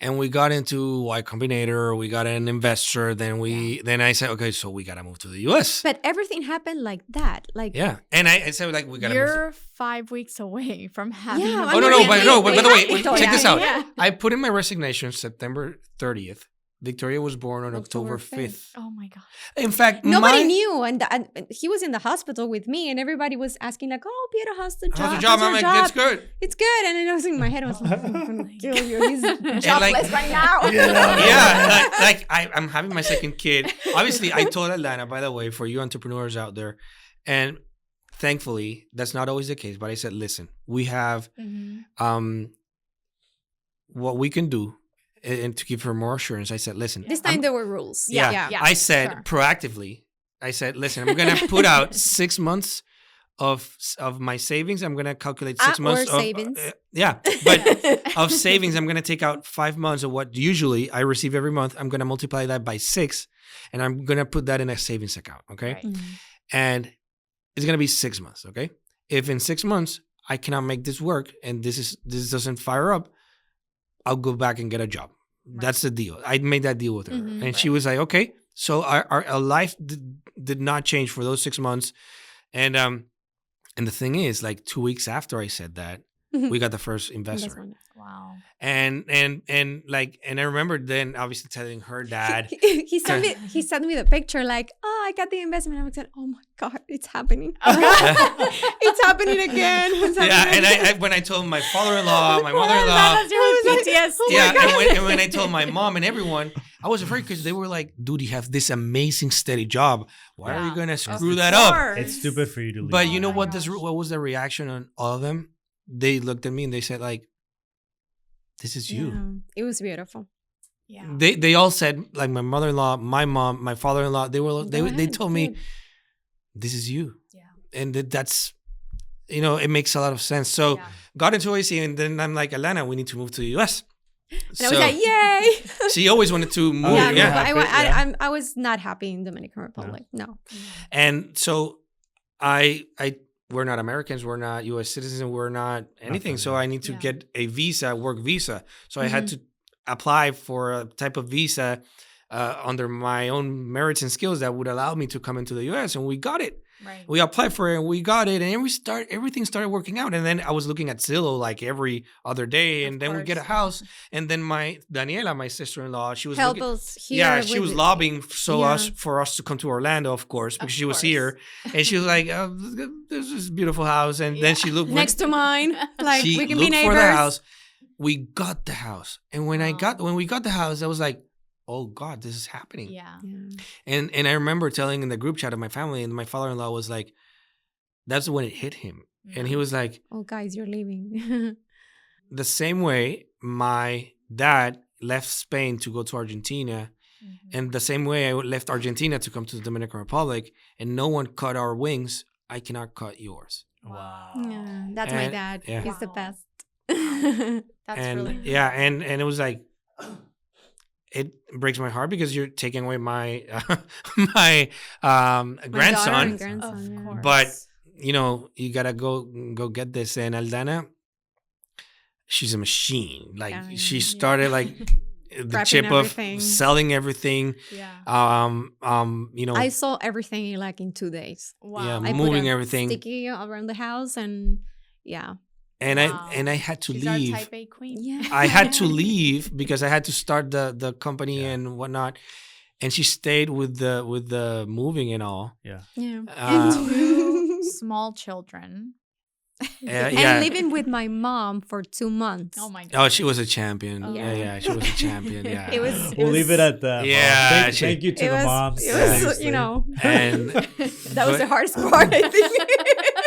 And we got into Y Combinator, we got an investor, then I said, okay, so we gotta move to the US. but everything happened like that, like Yeah. And I said like we gotta move You're 5 weeks away from having. Yeah, a I Oh, mean, no, we- but we by the way, had Victoria. check this out. Yeah. I put in my resignation September 30th. Victoria was born on October October 5th. Oh my god. In fact, nobody knew, and he was in the hospital with me, and everybody was asking like, "Oh, Piero, how's the job? how's the job? I'm your like, it's good. It's good." And then I was in my head, I was like, "I'm gonna kill you. He's like- jobless right now." Yeah, like I'm having my second kid. Obviously, I told Aldana, by the way, for you entrepreneurs out there, and thankfully, that's not always the case. But I said, listen, we have what we can do, and to give her more assurance, I said, listen, This time there were rules. yeah. I said sure. proactively, I said, listen, I'm gonna put out 6 months of my savings. I'm gonna calculate 6 months or of savings. but of savings, I'm gonna take out 5 months of what usually I receive every month. I'm gonna multiply that by 6, and I'm gonna put that in a savings account. Okay, Right. and it's gonna be 6 months. Okay, if in 6 months I cannot make this work and this doesn't fire up, I'll go back and get a job. Right. That's the deal. I made that deal with her, Mhm. and she was like, okay. So our life did not change for those 6 months, and the thing is, like 2 weeks after I said that, we got the first investor. Wow. And I remember then obviously telling her dad. He sent me the picture like, "Oh, I got the investment." I was like, "Oh my god, it's happening! It's happening again!" It's Yeah, happening and again. I when I told my father-in-law, my mother-in-law, That's your PTSD. Yeah, and when I told my mom and everyone, I was afraid because they were like, dude, you have this amazing steady job. Why are you going to screw that up? It's stupid for you to leave. But you know what? What was the reaction on all of them? They looked at me and they said, like, this is you. Yeah, it was beautiful. Yeah. They all said, like, my mother-in-law, my mom, my father-in-law, they told me, this is you. Yeah. And that's, you know, it makes a lot of sense. So got into OAC, and then I'm like, Aldana, we need to move to the US. And I was like, yay! She always wanted to move. I was not happy in Dominican Republic. No. And so we're not Americans, we're not US citizens, we're not anything. So I need to get a visa, work visa. So I had to apply for a type of visa under my own merits and skills that would allow me to come into the US, and we got it. Right. We applied for it and we got it, and everything started working out. And then I was looking at Zillow like every other day, and then we get a house. And then my Daniela, my sister-in-law, she was she was lobbying for us to come to Orlando, of course, because she was here, and she was like, "This is a beautiful house." And then she looked next to mine, like she we can looked be neighbors. For the house. We got the house, and when we got the house, I was like, oh God, this is happening. Yeah. And I remember telling in the group chat of my family, and my father-in-law was like, that's when it hit him. Yeah. And he was like, oh guys, you're leaving. The same way my dad left Spain to go to Argentina, and the same way I left Argentina to come to the Dominican Republic, and no one cut our wings, I cannot cut yours. Wow. Yeah, that's my dad. Yeah. He's the best. That's really and it was like, it breaks my heart because you're taking away my grandson. Of course. But you know, you gotta go get this. And Aldana, she's a machine. Like she started like the chip everything. Of selling everything. Yeah. You know, I sold everything like in 2 days. Wow. Yeah, I moving everything, sticky around the house, and And I had to She's leave. Our type A queen. Yeah. I had to leave because I had to start the company and whatnot. And she stayed with the moving and all. Yeah. Yeah. Two small children. And living with my mom for 2 months. Oh my God. Oh, she was a champion. Oh. Yeah, she was a champion. Yeah. We'll leave it at that. Yeah. Thank you to the moms. It was, you know. And that was the hardest part, I think.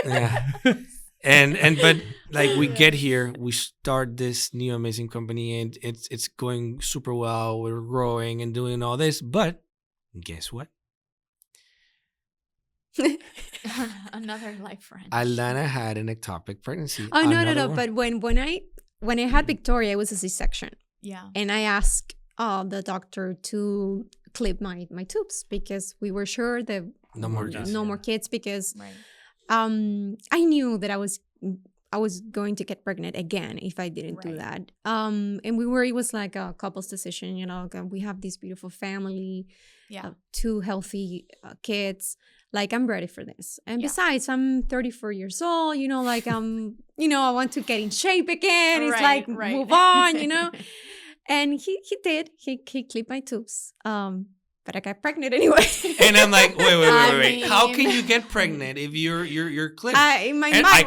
Yeah. But like we get here, we start this new amazing company, and it's going super well. We're growing and doing all this, but guess what? Another life friend. Aldana had an ectopic pregnancy. Oh no! But when I had Victoria, it was a C-section. Yeah. And I asked the doctor to clip my tubes because we were sure that no more kids because. Right. I knew that I was going to get pregnant again if I didn't do that. And it was like a couple's decision, you know, we have this beautiful family, 2 healthy kids. Like, I'm ready for this. And besides, I'm 34 years old, you know, like, you know, I want to get in shape again. It's move on, you know. And he did. He clipped my tubes. But I got pregnant anyway. And I'm like, wait. How can you get pregnant if you're clipped? I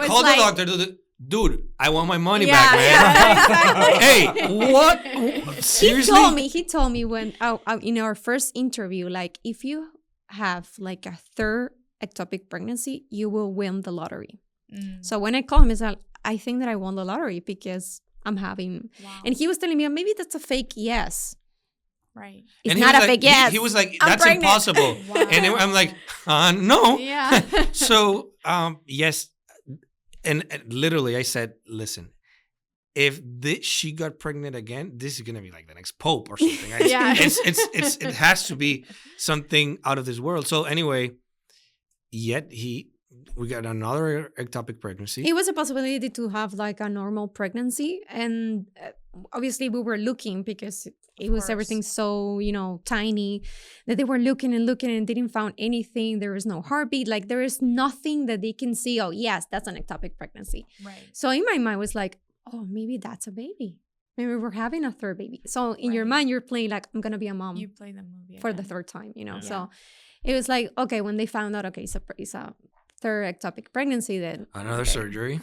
called the doctor. Dude, I want my money back, man. Yeah, exactly. Hey, what? Seriously? He told me when in our first interview, like, if you have like a 3rd ectopic pregnancy, you will win the lottery. So when I called him, he said, I think that I won the lottery because I'm having. Wow. And he was telling me, maybe that's a fake yes. Right. It's not a fake yes. He was like, that's impossible. Wow. And I'm like, no. Yeah. So, yes. And literally I said, listen, if she got pregnant again, this is going to be like the next Pope or something. Yeah. It has to be something out of this world. So anyway, we got another ectopic pregnancy. It was a possibility to have like a normal pregnancy. And obviously we were looking because it was everything so, you know, tiny that they were looking and didn't find anything. There was no heartbeat. Like there is nothing that they can see. Oh, yes, that's an ectopic pregnancy. Right. So in my mind was like, oh, maybe that's a baby. Maybe we're having a 3rd baby. So in your mind, you're playing like, I'm going to be a mom. You play the movie for the 3rd time, you know. Yeah. So it was like, okay, when they found out, okay, it's a 3rd ectopic pregnancy, then another surgery.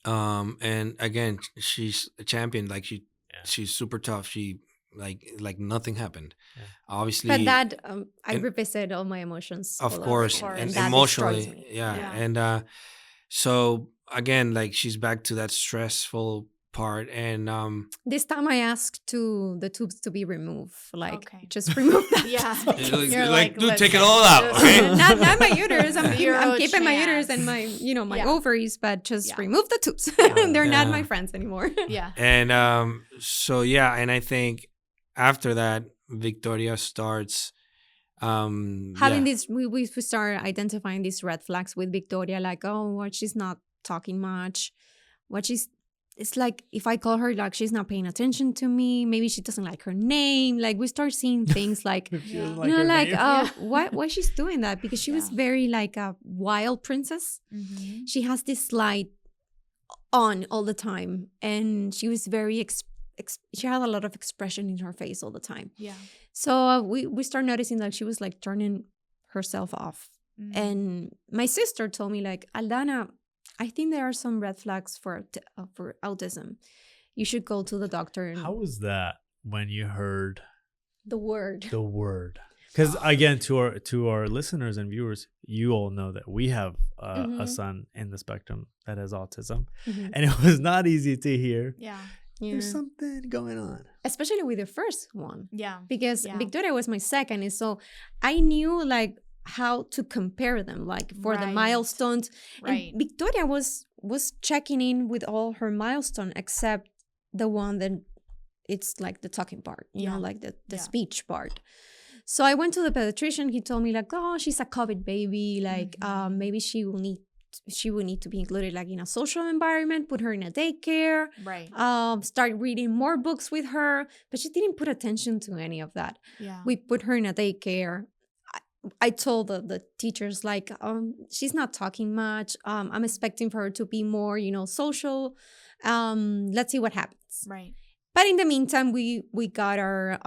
And again, she's a champion. Like she's super tough. She like nothing happened. Yeah. Obviously, but that I revisit all my emotions. Of course, and emotionally, and so again, like she's back to that stressful part, and this time I asked the tubes to be removed, like just remove that. You're like, dude, take it all out. Okay? not my uterus. I'm keeping my uterus and my my ovaries, but just remove the tubes. They're not my friends anymore. And so and I think after that, Victoria starts having this. We start identifying these red flags with Victoria, like, oh, well, she's not talking much. It's like if I call her, like she's not paying attention to me. Maybe she doesn't like her name. Like we start seeing things like, why she's doing that? Because she was very like a wild princess. Mm-hmm. She has this light on all the time, and she was very she had a lot of expression in her face all the time. Yeah. So we start noticing like she was like turning herself off. Mm-hmm. And my sister told me like, Aldana, I think there are some red flags for autism. You should go to the doctor. How was that when you heard the word? The word. Because again, to our listeners and viewers, you all know that we have a son in the spectrum that has autism, and it was not easy to hear. Yeah. There's something going on. Especially with the first one. Yeah. Because Victoria was my second. And so I knew like how to compare them, like for the milestones. Right. And Victoria was checking in with all her milestones except the one that it's like the talking part, you know, like the speech part. So I went to the pediatrician. He told me like, oh, she's a COVID baby. Like maybe she will need to be included like in a social environment, put her in a daycare, start reading more books with her. But she didn't put attention to any of that. Yeah. We put her in a daycare. I told the teachers like, she's not talking much. I'm expecting for her to be more, social. Let's see what happens. Right. But in the meantime, we got our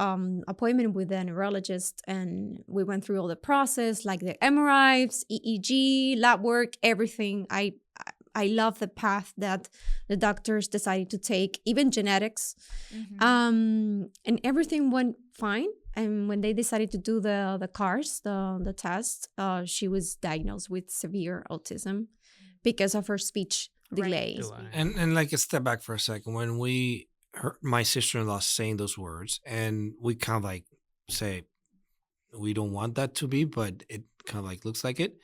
appointment with the neurologist, and we went through all the process, like the MRIs, EEG, lab work, everything. I love the path that the doctors decided to take, even genetics, and everything went fine. And when they decided to do the CARS, the test, she was diagnosed with severe autism because of her speech delay. And like a step back for a second, when my sister-in-law saying those words, and we kind of like say, we don't want that to be, but it kind of like looks like it.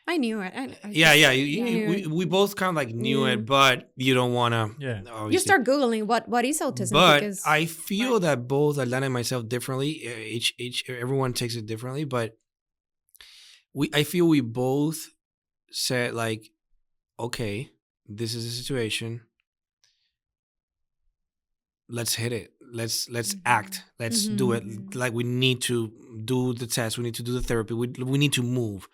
I knew it. We both kind of like knew it, but you don't want to. Yeah. You start Googling what is autism. But I feel that both Aldana and myself differently. Everyone takes it differently, but I feel we both said like, okay, this is a situation. Let's hit it. Let's act. Let's do it. Like we need to do the test. We need to do the therapy. We need to move.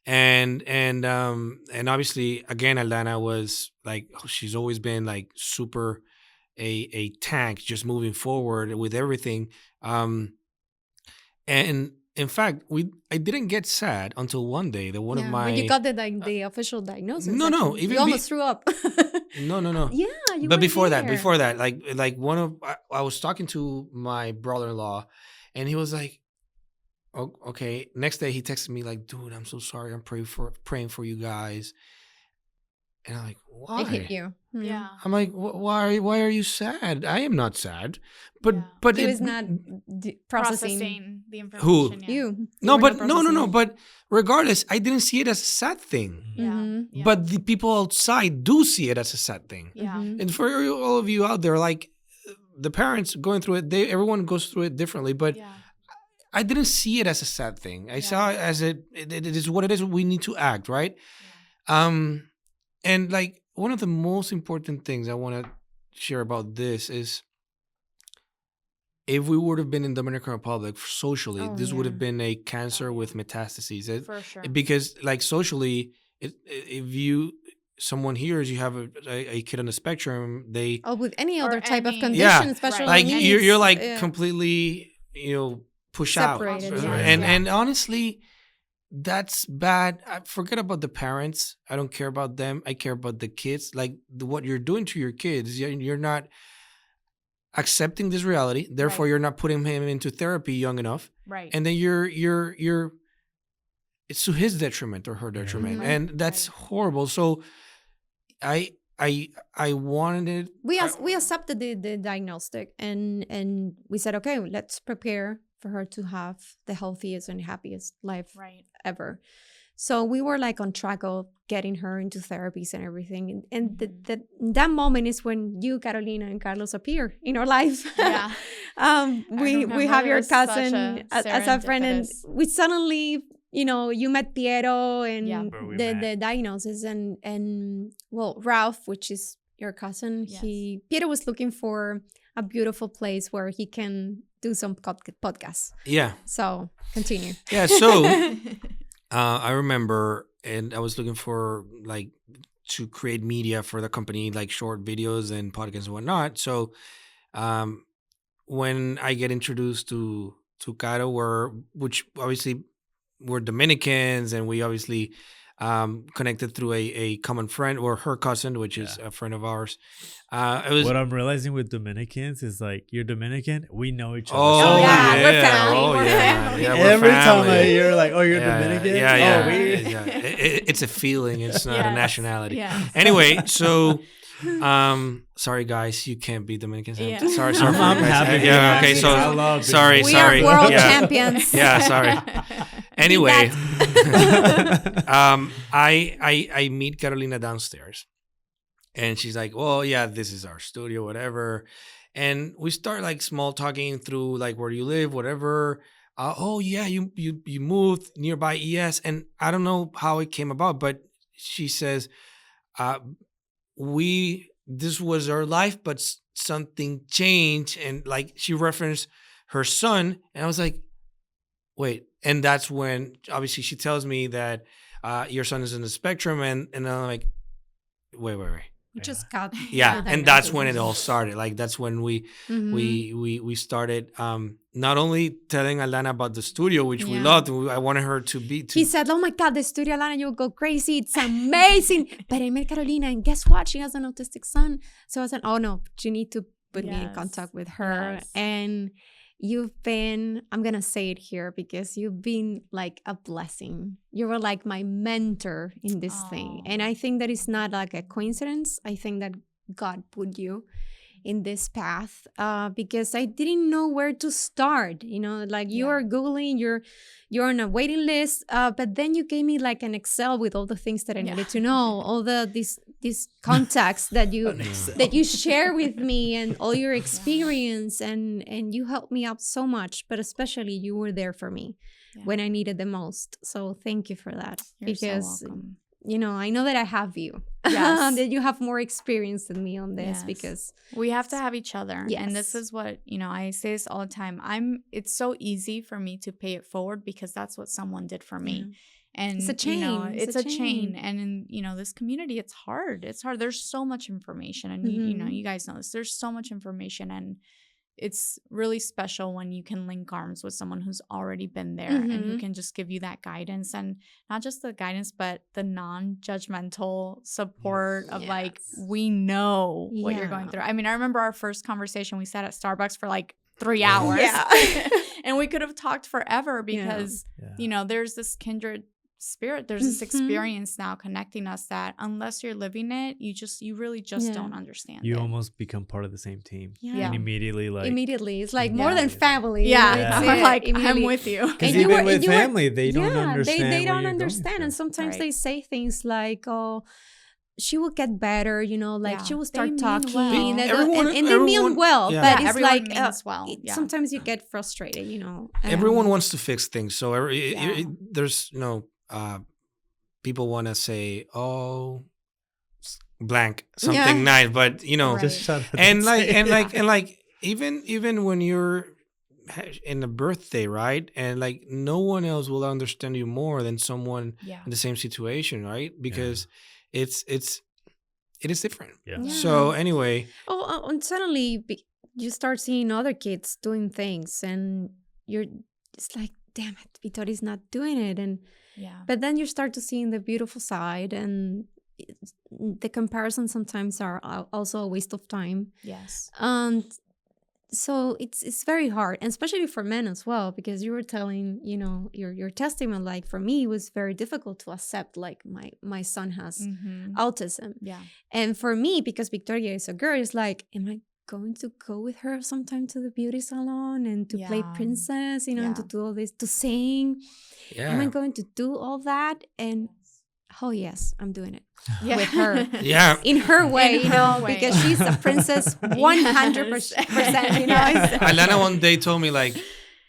And obviously, again, Aldana was like, she's always been like super a tank, just moving forward with everything. And in fact, I didn't get sad until one day that one of my when you got the official diagnosis. No, even you almost threw up. No. Yeah, but before that, like I was talking to my brother-in-law, and he was like, oh, okay. Next day he texted me like, dude, I'm so sorry. I'm praying for you guys. And I'm like, why? I hate you. Yeah. I'm like, why are you sad? I am not sad. But he was not processing the information. Who? You. No, but no. But regardless, I didn't see it as a sad thing. Yeah. But the people outside do see it as a sad thing. Yeah. And for all of you out there, like the parents going through it, everyone goes through it differently. But I didn't see it as a sad thing. I saw it as it is what it is. We need to act, right? Yeah. And like one of the most important things I want to share about this is, if we would have been in Dominican Republic socially, this would have been a cancer with metastases. For sure. Because like socially, if someone hears you have a kid on the spectrum, they with any other type of condition, especially like you're like completely push separated, out. And honestly, that's bad. I forget about the parents. I don't care about them. I care about the kids. Like what you're doing to your kids, you're not accepting this reality. Therefore, you're not putting him into therapy young enough. Right. And then you're it's to his detriment or her detriment, and that's horrible. So I wanted it. We accepted the diagnostic, and we said, okay, let's prepare for her to have the healthiest and happiest life ever. So we were like on track of getting her into therapies and everything. And that moment is when you, Carolina, and Carlos appear in our life. Yeah. We have your cousin as a friend, and we suddenly, you met Piero and the diagnosis, and well, Ralph, which is your cousin, Piero was looking for a beautiful place where he can do some podcasts. Yeah. So continue. Yeah. So I remember, and I was looking for like to create media for the company, like short videos and podcasts and whatnot. So when I get introduced to Caro, which obviously we're Dominicans, and we obviously connected through a common friend, or her cousin, which is a friend of ours. It was what I'm realizing with Dominicans is like, you're Dominican, we know each other. Oh, yeah, we're family. Oh, we're family. Yeah, Every time I family. hear like, oh, you're Dominican? Yeah. Oh, It's a feeling. It's not a nationality. Yes. Anyway, so sorry guys, you can't be Dominican. Yeah. Sorry. I'm happy. Yeah. Okay. So I love sorry. We are world Yeah. champions. Yeah. Sorry. Anyway, I meet Carolina downstairs, and she's like, "Well, yeah, this is our studio, whatever." And we start like small talking through like where you live, whatever. Oh yeah, you moved nearby. Yes, and I don't know how it came about, but she says, this was our life, but something changed, and like she referenced her son, and I was like, wait. And that's when obviously she tells me that your son is in the spectrum, and I'm like, wait. We just got and that's when it all started. Like that's when we started not only telling Aldana about the studio, which we loved. I wanted her to be. He said, "Oh my God, the studio, Aldana, you'll go crazy. It's amazing." But I met Carolina, and guess what? She has an autistic son. So I said, "Oh no, you need to put me in contact with her." Yes. And you've been, I'm going to say it here because you've been like a blessing. You were like my mentor in this thing. And I think that it's not like a coincidence. I think that God put you in this path because I didn't know where to start. Like you are Googling, you're on a waiting list, but then you gave me like an Excel with all the things that I needed to know, all these contacts that you share with me, and all your experience, and you helped me out so much. But especially you were there for me when I needed the most. So thank you for that. You're so welcome. I know that I have you. Yes. That you have more experience than me on this because we have to have each other. Yes. And this is what, I say this all the time. It's so easy for me to pay it forward because that's what someone did for me. And it's a chain. It's a chain. And in this community, it's hard. There's so much information, and you guys know this. There's so much information, and it's really special when you can link arms with someone who's already been there and who can just give you that guidance, and not just the guidance, but the non-judgmental support of like, we know what you're going through. I mean, I remember our first conversation, we sat at Starbucks for like 3 hours and we could have talked forever because, there's this kindred spirit. There's this experience now connecting us that unless you're living it, you really just don't understand. You almost become part of the same team. And immediately it's like more than family. We're like, I'm with you. Because even with family, they don't understand. They don't understand, and sometimes they say things like, "Oh, she will get better," she will start talking, and they mean well, but it's like sometimes you get frustrated, Everyone wants to fix things, so there's people want to say, "Oh, blank something nice," but just shut up and like even when you're in a birthday, right? And like no one else will understand you more than someone in the same situation, right? Because it is different. So anyway, and suddenly you start seeing other kids doing things, and it's like damn it, Victoria's not doing it. And but then you start to see the beautiful side, and the comparisons sometimes are also a waste of time. Yes. And so it's very hard, and especially for men as well, because you were telling, your testament, like for me, it was very difficult to accept, like my son has autism. Yeah. And for me, because Victoria is a girl, it's like, am I going to go with her sometime to the beauty salon and to play princess, and to do all this, to sing? Yeah. Am I going to do all that? And oh yes, I'm doing it with her. Yeah. In her way, way. because she's a princess 100%. Aldana one day told me, like,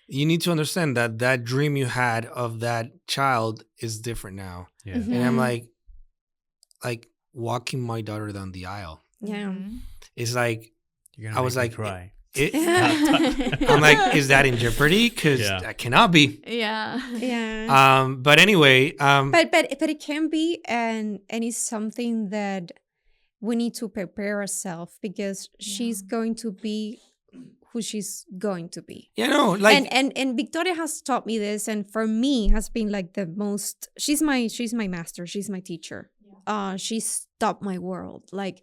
you need to understand that dream you had of that child is different now. Yeah. Mm-hmm. And I'm like walking my daughter down the aisle. Yeah. It's like, I was like, cry. I'm like, is that in jeopardy? Because that cannot be. Yeah. But anyway. But it can be, and it's something that we need to prepare ourselves, because she's going to be who she's going to be. Like, and Victoria has taught me this, and for me has been like the most. She's my master. She's my teacher. She stopped my world. Like,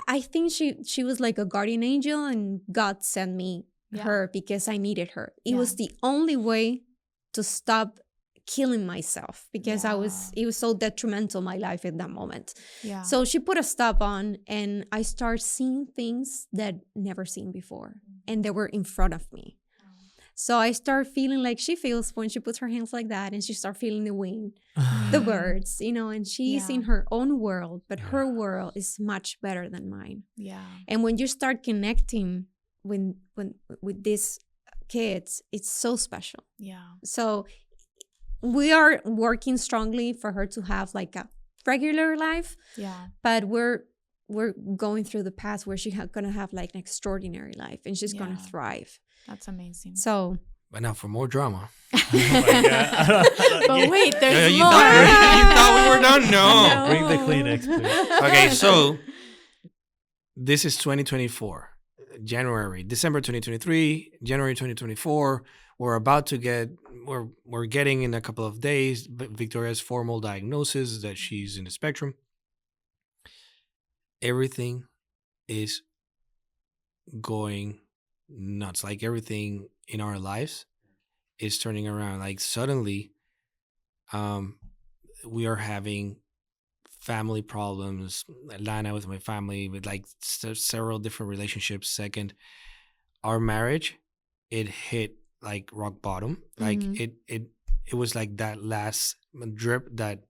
I think she was like a guardian angel, and God sent me her because I needed her. It was the only way to stop killing myself, because it was so detrimental my life at that moment. Yeah. So she put a stop on, and I started seeing things that never seen before, and they were in front of me. So I start feeling like she feels when she puts her hands like that, and she start feeling the wind, the birds, and she's in her own world, but her world is much better than mine. Yeah. And when you start connecting with these kids, it's so special. Yeah. So we are working strongly for her to have like a regular life. Yeah. But we're going through the path where she's gonna have like an extraordinary life, and she's gonna thrive. That's amazing. So, but now for more drama. But wait, there's you more. thought we were done? No. Bring the Kleenex, please. Okay, so this is 2024, December 2023, January 2024. We're getting in a couple of days Victoria's formal diagnosis that she's in the spectrum. Everything is going nuts. Like, everything in our lives is turning around. Like, suddenly we are having family problems. Lana with my family, with like several different relationships. Second, our marriage, it hit like rock bottom. Like, it was like that last drip that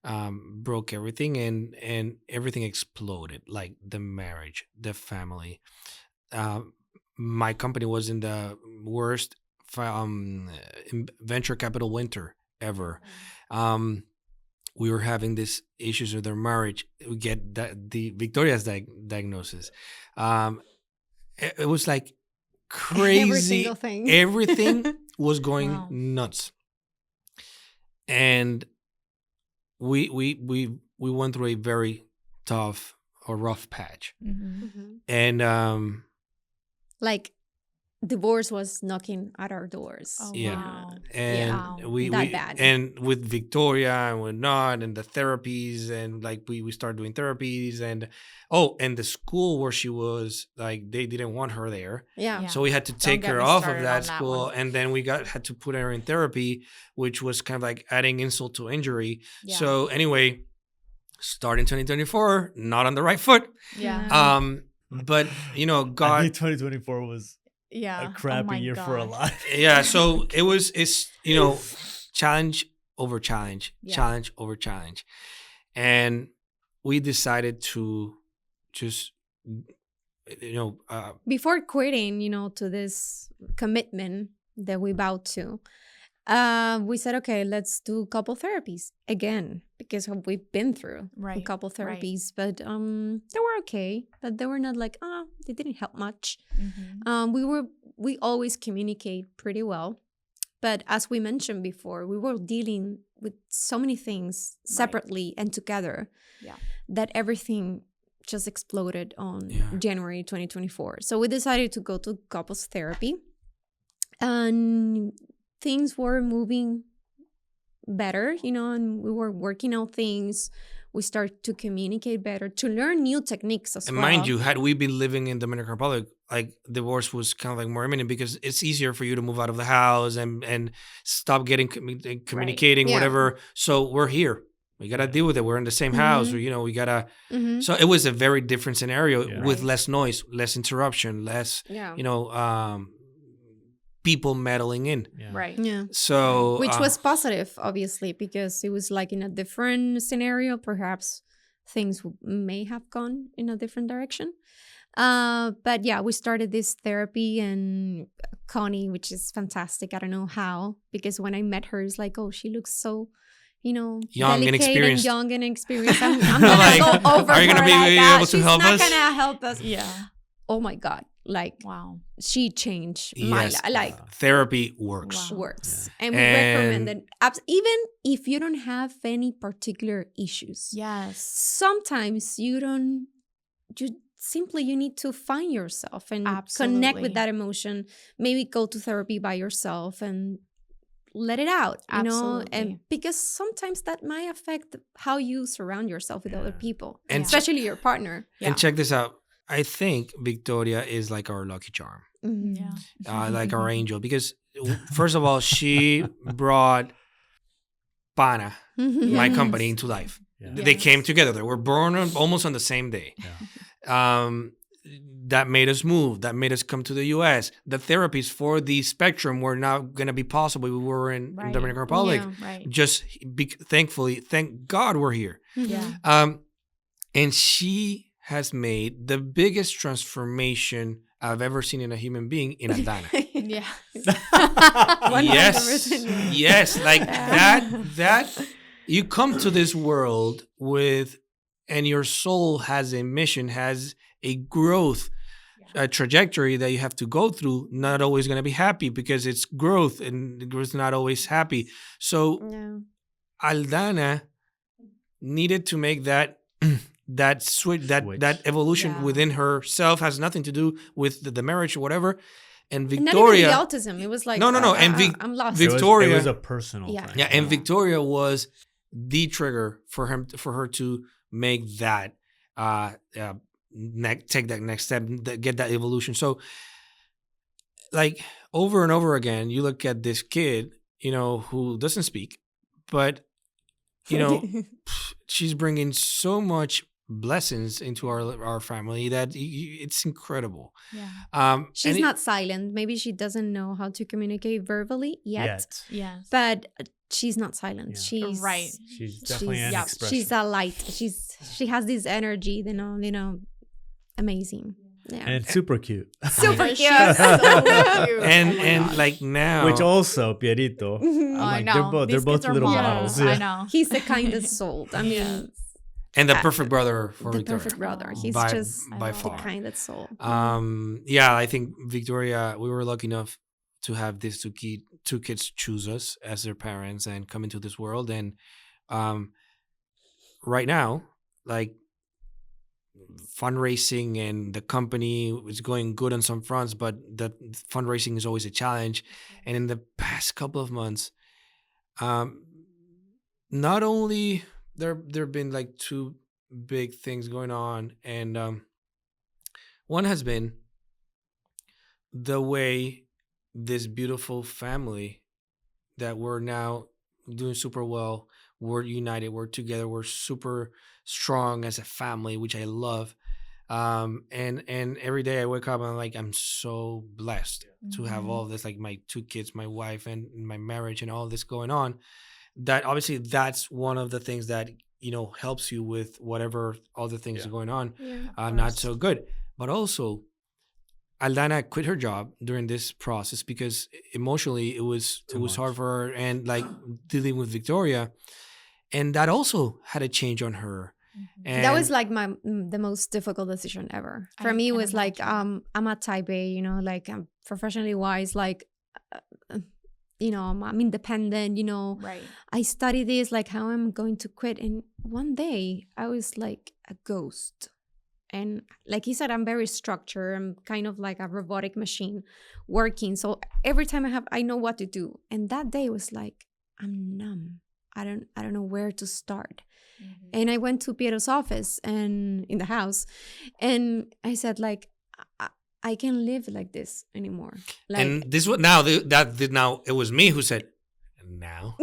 broke everything, and everything exploded. Like, the marriage, the family. My company was in the worst venture capital winter ever. We were having these issues with our marriage. We get the Victoria's diagnosis. It was like crazy. every single thing. Everything was going nuts, and we went through a very tough or rough patch, and like, divorce was knocking at our doors. Oh, yeah. wow. And we bad. And with Victoria and whatnot, and the therapies, and like we started doing therapies, and the school where she was, like, they didn't want her there. Yeah. So we had to take get her me off of started that on that school, one. and then we had to put her in therapy, which was kind of like adding insult to injury. Yeah. So anyway, starting 2024, not on the right foot. Yeah. But I God. think 2024 was Yeah. a crappy year for a lot. Yeah, so it's challenge over challenge, challenge over challenge. And we decided to just before quitting, to this commitment that we vowed to, we said, okay, let's do couple therapies again, because we've been through a couple therapies, but they were okay, but they were not like, they didn't help much. We always communicate pretty well, but as we mentioned before, we were dealing with so many things separately and together that everything just exploded on January 2024. So we decided to go to couples therapy. and things were moving better, and we were working out things. We started to communicate better, to learn new techniques as well. And mind you, had we been living in Dominican Republic, like divorce was kind of like more imminent because it's easier for you to move out of the house and stop getting communicating, whatever. So we're here. We got to deal with it. We're in the same house. Or, we got to. So it was a very different scenario with less noise, less interruption, less, people meddling in. Right. Yeah. So. Which was positive, obviously, because it was like in a different scenario. Perhaps things may have gone in a different direction. But yeah, we started this therapy, and Connie, which is fantastic. I don't know how, because when I met her, it's like, oh, she looks so, young delicate and experienced. I'm gonna go over. Are you gonna be able to help us? She's not gonna help us. Yeah. Oh my God! Like, wow, she changed my life. Like, therapy works. Wow. Works, and we recommend it. Even if you don't have any particular issues. Yes. Sometimes you need to find yourself and connect with that emotion. Maybe go to therapy by yourself and let it out, and because sometimes that might affect how you surround yourself with other people, and especially your partner. And check this out. I think Victoria is like our lucky charm. Like our angel, because first of all, she brought Pana, my company, into life. They came together. They were born almost on the same day. That made us move. That made us come to the U.S. The therapies for the spectrum were not going to be possible. We were in Dominican Republic. Just thankfully, thank God we're here. And she has made the biggest transformation I've ever seen in a human being in Aldana. Yes. Like that you come to this world with, and your soul has a mission, has a growth, a trajectory that you have to go through. Not always going to be happy because it's growth, and growth not always happy. So Aldana needed to make that switch, that evolution within herself. Has nothing to do with the marriage or whatever. And Victoria, and not even the autism. It was like no. And I'm lost. Victoria, it was a personal thing. Yeah, and Victoria was the trigger for her to make that take that next step, get that evolution. So, like, over and over again, you look at this kid, who doesn't speak, but she's bringing so much blessings into our family that it's incredible. She's not silent. Maybe she doesn't know how to communicate verbally yet. Yes, but she's not silent. She's right. She's definitely an expression. She's a light. She has this energy. Amazing. Yeah. And super cute. Super cute. So cute. And like now, which also Pierito. I know. They're both little models. I know. He's the kindest soul. I mean. And the perfect brother for the Victoria. Perfect brother. He's just by far the kindest soul. I think Victoria, we were lucky enough to have these two kids choose us as their parents and come into this world. And right now, like, fundraising and the company is going good on some fronts, but the fundraising is always a challenge. And in the past couple of months, not only there have been like two big things going on, and one has been the way this beautiful family that we're now doing super well, we're united, we're together, we're super strong as a family, which I love. And every day I wake up and I'm like, I'm so blessed to have all of this, like my two kids, my wife, and my marriage, and all this going on. That obviously that's one of the things that helps you with whatever other things are going on, not so good. But also, Aldana quit her job during this process because emotionally it was hard for her, and like dealing with Victoria, and that also had a change on her. And that was like the most difficult decision ever for me. It was like I'm a type A, like professionally wise, like I'm independent, Right. I study this, like how I'm going to quit. And one day I was like a ghost. And like he said, I'm very structured. I'm kind of like a robotic machine working. So every time I know what to do. And that day was like, I'm numb. I don't know where to start. Mm-hmm. And I went to Piero's office and in the house, and I said, like, I can't live like this anymore. Like, and this was now it was me who said, now.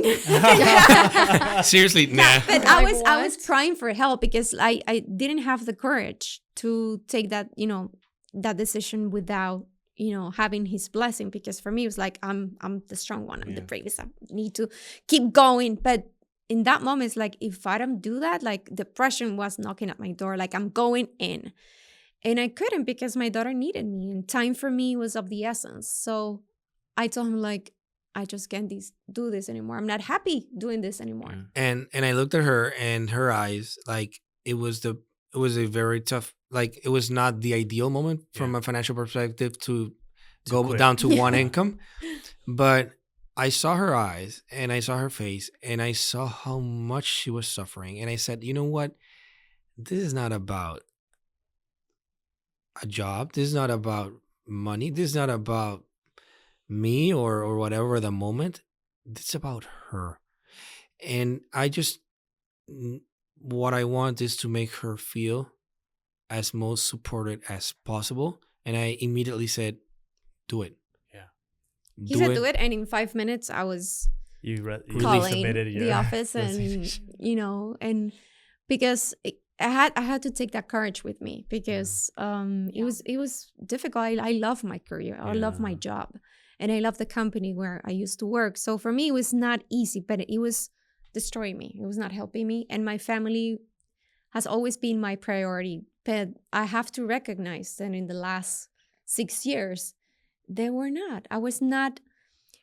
Seriously, nah. But I was crying for help because I didn't have the courage to take that, that decision without, having his blessing. Because for me, it was like, I'm the strong one. I'm the bravest. I need to keep going. But in that moment, it's like, if I don't do that, like depression was knocking at my door, like I'm going in. And I couldn't because my daughter needed me and time for me was of the essence. So I told him, like, I just can't do this anymore. I'm not happy doing this anymore. And I looked at her and her eyes, like it was a very tough, like it was not the ideal moment from a financial perspective to go quit. Down to one income. But I saw her eyes and I saw her face and I saw how much she was suffering. And I said, you know what? This is not about a job. This is not about money. This is not about me or whatever the moment. It's about her. And what I want is to make her feel as most supported as possible. And I immediately said, do it. Yeah. He said, do it. And in 5 minutes, I was calling the office and, and because I had to take that courage with me because it was difficult. I love my career. I love my job. And I love the company where I used to work. So for me, it was not easy, but it was destroying me. It was not helping me. And my family has always been my priority. But I have to recognize that in the last 6 years, they were not. I was not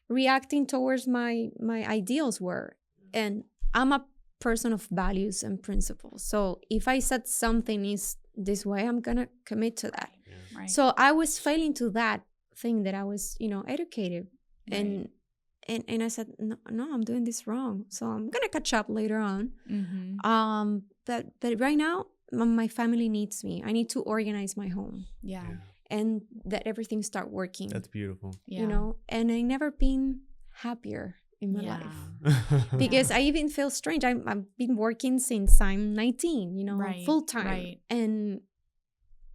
reacting towards my ideals were. And I'm a person of values and principles. So if I said something is this way, I'm going to commit to that. Yeah. Right. So I was failing to that thing that I was, educated. Right. And I said, no, I'm doing this wrong. So I'm going to catch up later on. Mm-hmm. But right now, my family needs me. I need to organize my home. Yeah. And that everything start working. That's beautiful. Yeah. And I never been happier in my life. Because I even feel strange. I've been working since I'm 19, right. full time. Right. And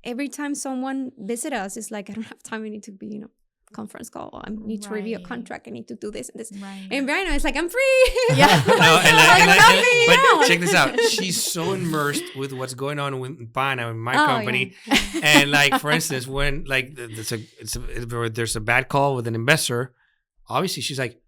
every time someone visits us, it's like, I don't have time. I need to be, conference call. I need to review a contract. I need to do this and this. Right. And right now, it's like, I'm free. Yeah. But check this out. She's so immersed with what's going on with Pana in my company. Yeah. And like, for instance, when like there's a bad call with an investor, obviously she's like,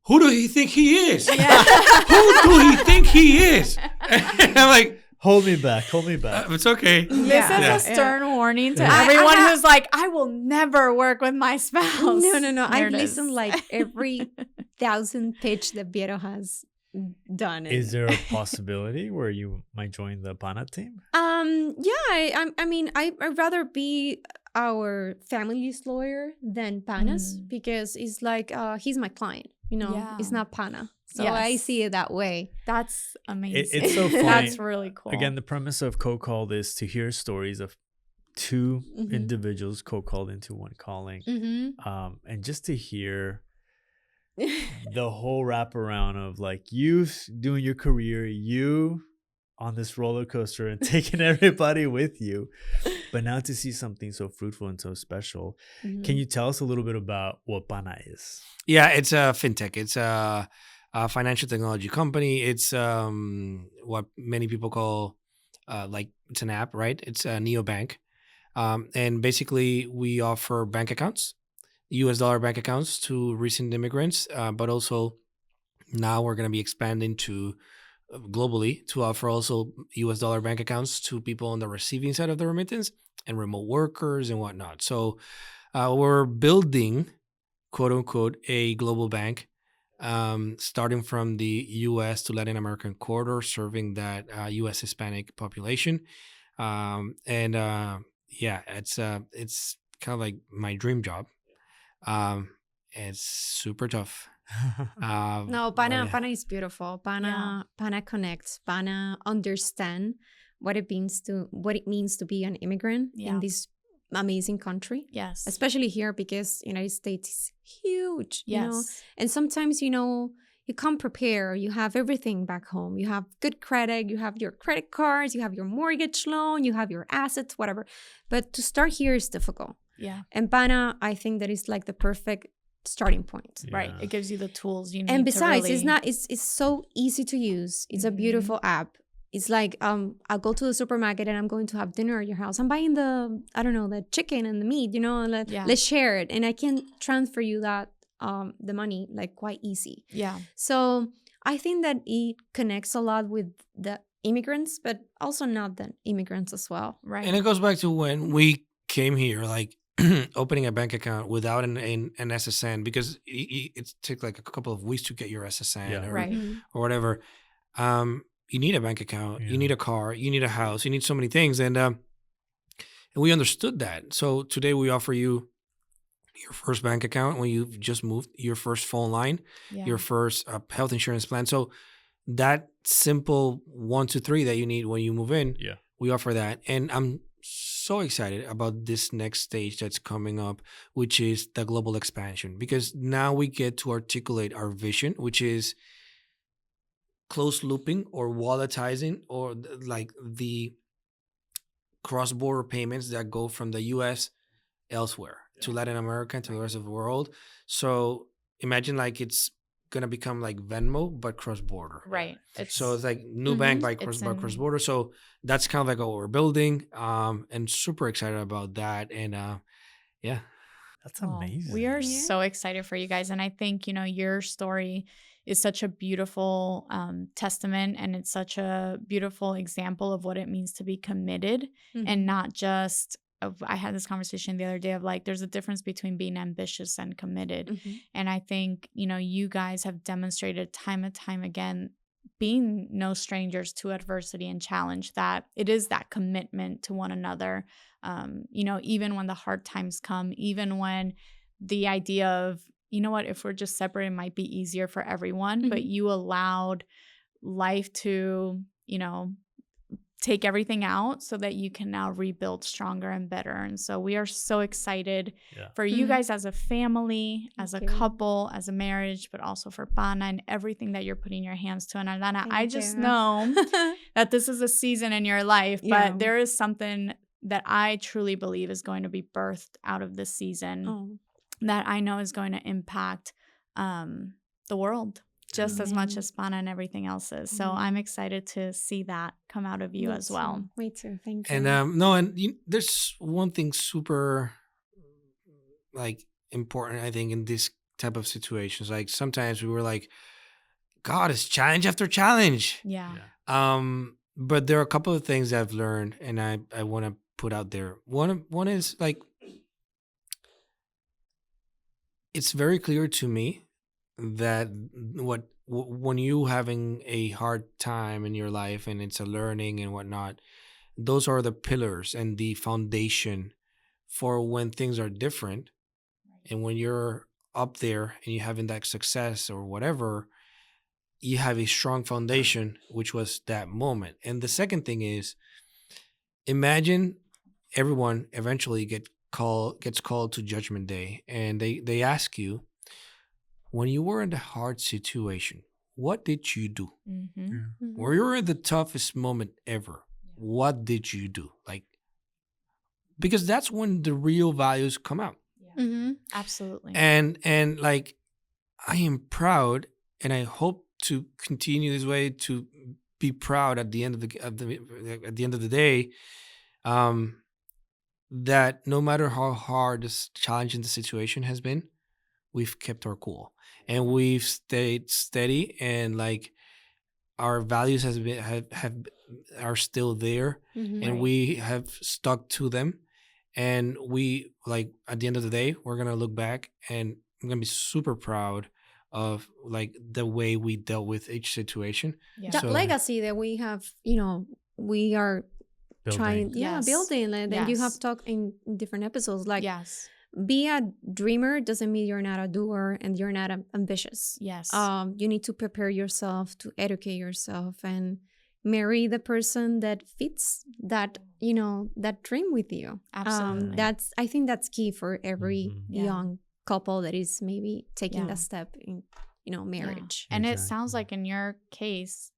who do he think he is? Yeah. Who do he think he is? And I'm like, hold me back. It's okay. This is a stern warning to everyone who's like, I will never work with my spouse. No. I've listened like every 1,000 pitch that Piero has done. Is there a possibility where you might join the Pana team? Yeah. I mean, I'd rather be our family's lawyer than Pana's because it's like he's my client. It's not Pana. So I see it that way. That's amazing. It's so funny. That's really cool. Again, the premise of CoCalled is to hear stories of two individuals co-called into one calling. And just to hear the whole wraparound of like you doing your career, you on this roller coaster and taking everybody with you. But now to see something so fruitful and so special. Can you tell us a little bit about what Pana is? Yeah, it's a fintech. It's a financial technology company. It's what many people call like it's an app, right? It's a neobank. And basically we offer bank accounts, US dollar bank accounts to recent immigrants, but also now we're going to be expanding to globally to offer also US dollar bank accounts to people on the receiving side of the remittance and remote workers and whatnot. So we're building, quote unquote, a global bank starting from the U.S. to Latin American corridor, serving that U.S. Hispanic population. It's kind of like my dream job. It's super tough. No, Pana is beautiful. Pana connects. Pana understand what it means to be an immigrant in this amazing country. Yes. Especially here, because United States is huge. Yes. You know? And sometimes, you come prepared. You have everything back home. You have good credit. You have your credit cards. You have your mortgage loan. You have your assets, whatever. But to start here is difficult. Yeah. And Pana, I think that is like the perfect starting point. Yeah. Right. It gives you the tools you need. And besides, to really... it's so easy to use. It's a beautiful app. It's like, I'll go to the supermarket and I'm going to have dinner at your house. I'm buying the chicken and the meat, let's share it. And I can transfer you the money like quite easy. Yeah. So I think that it connects a lot with the immigrants, but also not the immigrants as well. Right. And it goes back to when we came here, like opening a bank account without an SSN, because it took like a couple of weeks to get your SSN or whatever. You need a bank account, you need a car, you need a house, you need so many things. And we understood that. So today we offer you your first bank account when you've just moved, your first phone line, your first health insurance plan. So that simple 1, 2, 3 that you need when you move in, we offer that. And I'm so excited about this next stage that's coming up, which is the global expansion, because now we get to articulate our vision, which is close looping or walletizing, or like the cross-border payments that go from the US elsewhere to Latin America and to the rest of the world. So imagine like it's gonna become like Venmo but cross-border. Right. So it's like new bank by cross-border. So that's kind of like what we're building, and super excited about that. And that's amazing. We are so excited for you guys, and I think your story is such a beautiful testament, and it's such a beautiful example of what it means to be committed and not just I had this conversation the other day of like, there's a difference between being ambitious and committed. And I think, you guys have demonstrated time and time again, being no strangers to adversity and challenge, that it is that commitment to one another. Even when the hard times come, even when the idea of, if we're just separate, it might be easier for everyone, but you allowed life to, take everything out so that you can now rebuild stronger and better. And so we are so excited for you guys as a family, as a couple, as a marriage, but also for Pana and everything that you're putting your hands to. And Aldana, I just know that this is a season in your life, but there is something that I truly believe is going to be birthed out of this season that I know is going to impact the world just as much as Pana and everything else is. So I'm excited to see that come out of you as well. Me too. Thank you. And there's one thing super like important, I think, in this type of situations. Like sometimes we were like, God, it's challenge after challenge. Yeah. But there are a couple of things I've learned, and I want to put out there. One is like, it's very clear to me that when you having a hard time in your life and it's a learning and whatnot, those are the pillars and the foundation for when things are different. And when you're up there and you're having that success or whatever, you have a strong foundation, which was that moment. And the second thing is, imagine everyone eventually gets called to Judgment Day, and they ask you, when you were in the hard situation, what did you do? When you were in the toughest moment ever, what did you do? Like, because that's when the real values come out. Absolutely. And like, I am proud, and I hope to continue this way, to be proud at the end of the day, that no matter how hard this challenging the situation has been, we've kept our cool and we've stayed steady, and like our values are still there, and we have stuck to them. And we, like, at the end of the day, we're gonna look back and I'm gonna be super proud of like the way we dealt with each situation. That legacy that we have, we are building. Building. And you have talked in different episodes, like, be a dreamer doesn't mean you're not a doer and you're not ambitious. You need to prepare yourself, to educate yourself, and marry the person that fits that, that dream with you. Absolutely. I think that's key for every Yeah. young couple that is maybe taking that step in, marriage. Yeah. And it sounds like in your case,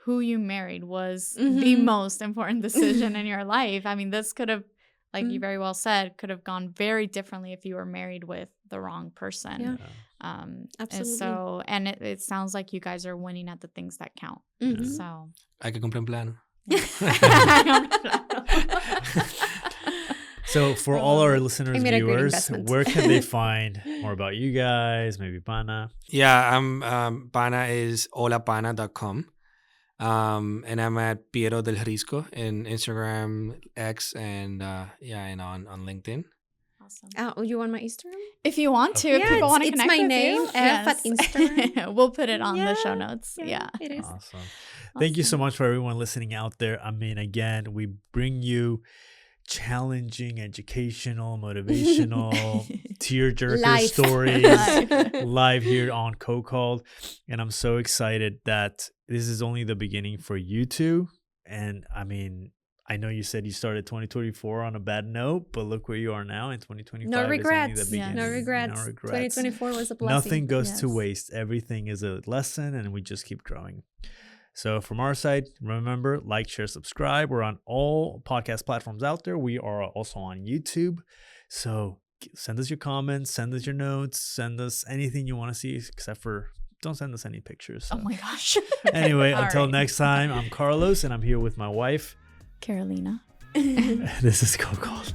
who you married was the most important decision in your life. I mean, this could have, like you very well said, could have gone very differently if you were married with the wrong person. Yeah. Absolutely. And it sounds like you guys are winning at the things that count. So Hay que comprar un plano. So for all our listeners, viewers, where can they find more about you guys? Maybe Pana. Yeah, Pana is holapana.com. And I'm at Piero Del Risco in Instagram, X, and and on LinkedIn. Awesome. Oh, you want my Instagram? If you want to, if people want to connect with you. It's my name, F at Instagram. We'll put it on the show notes. Yeah. It is. Awesome. Thank you so much for everyone listening out there. I mean, again, we bring you challenging, educational, motivational, tearjerker stories live here on CoCalled. And I'm so excited that this is only the beginning for you two. And I mean, I know you said you started 2024 on a bad note, but look where you are now in 2025. No regrets. Is only the beginning. No regrets. 2024 was a blessing. Nothing goes to waste. Everything is a lesson, and we just keep growing. So from our side, remember, like, share, subscribe. We're on all podcast platforms out there. We are also on YouTube. So send us your comments, send us your notes, send us anything you want to see, except for don't send us any pictures. So. Oh my gosh. Anyway, until next time, I'm Carlos, and I'm here with my wife, Carolina. This is CoCalled.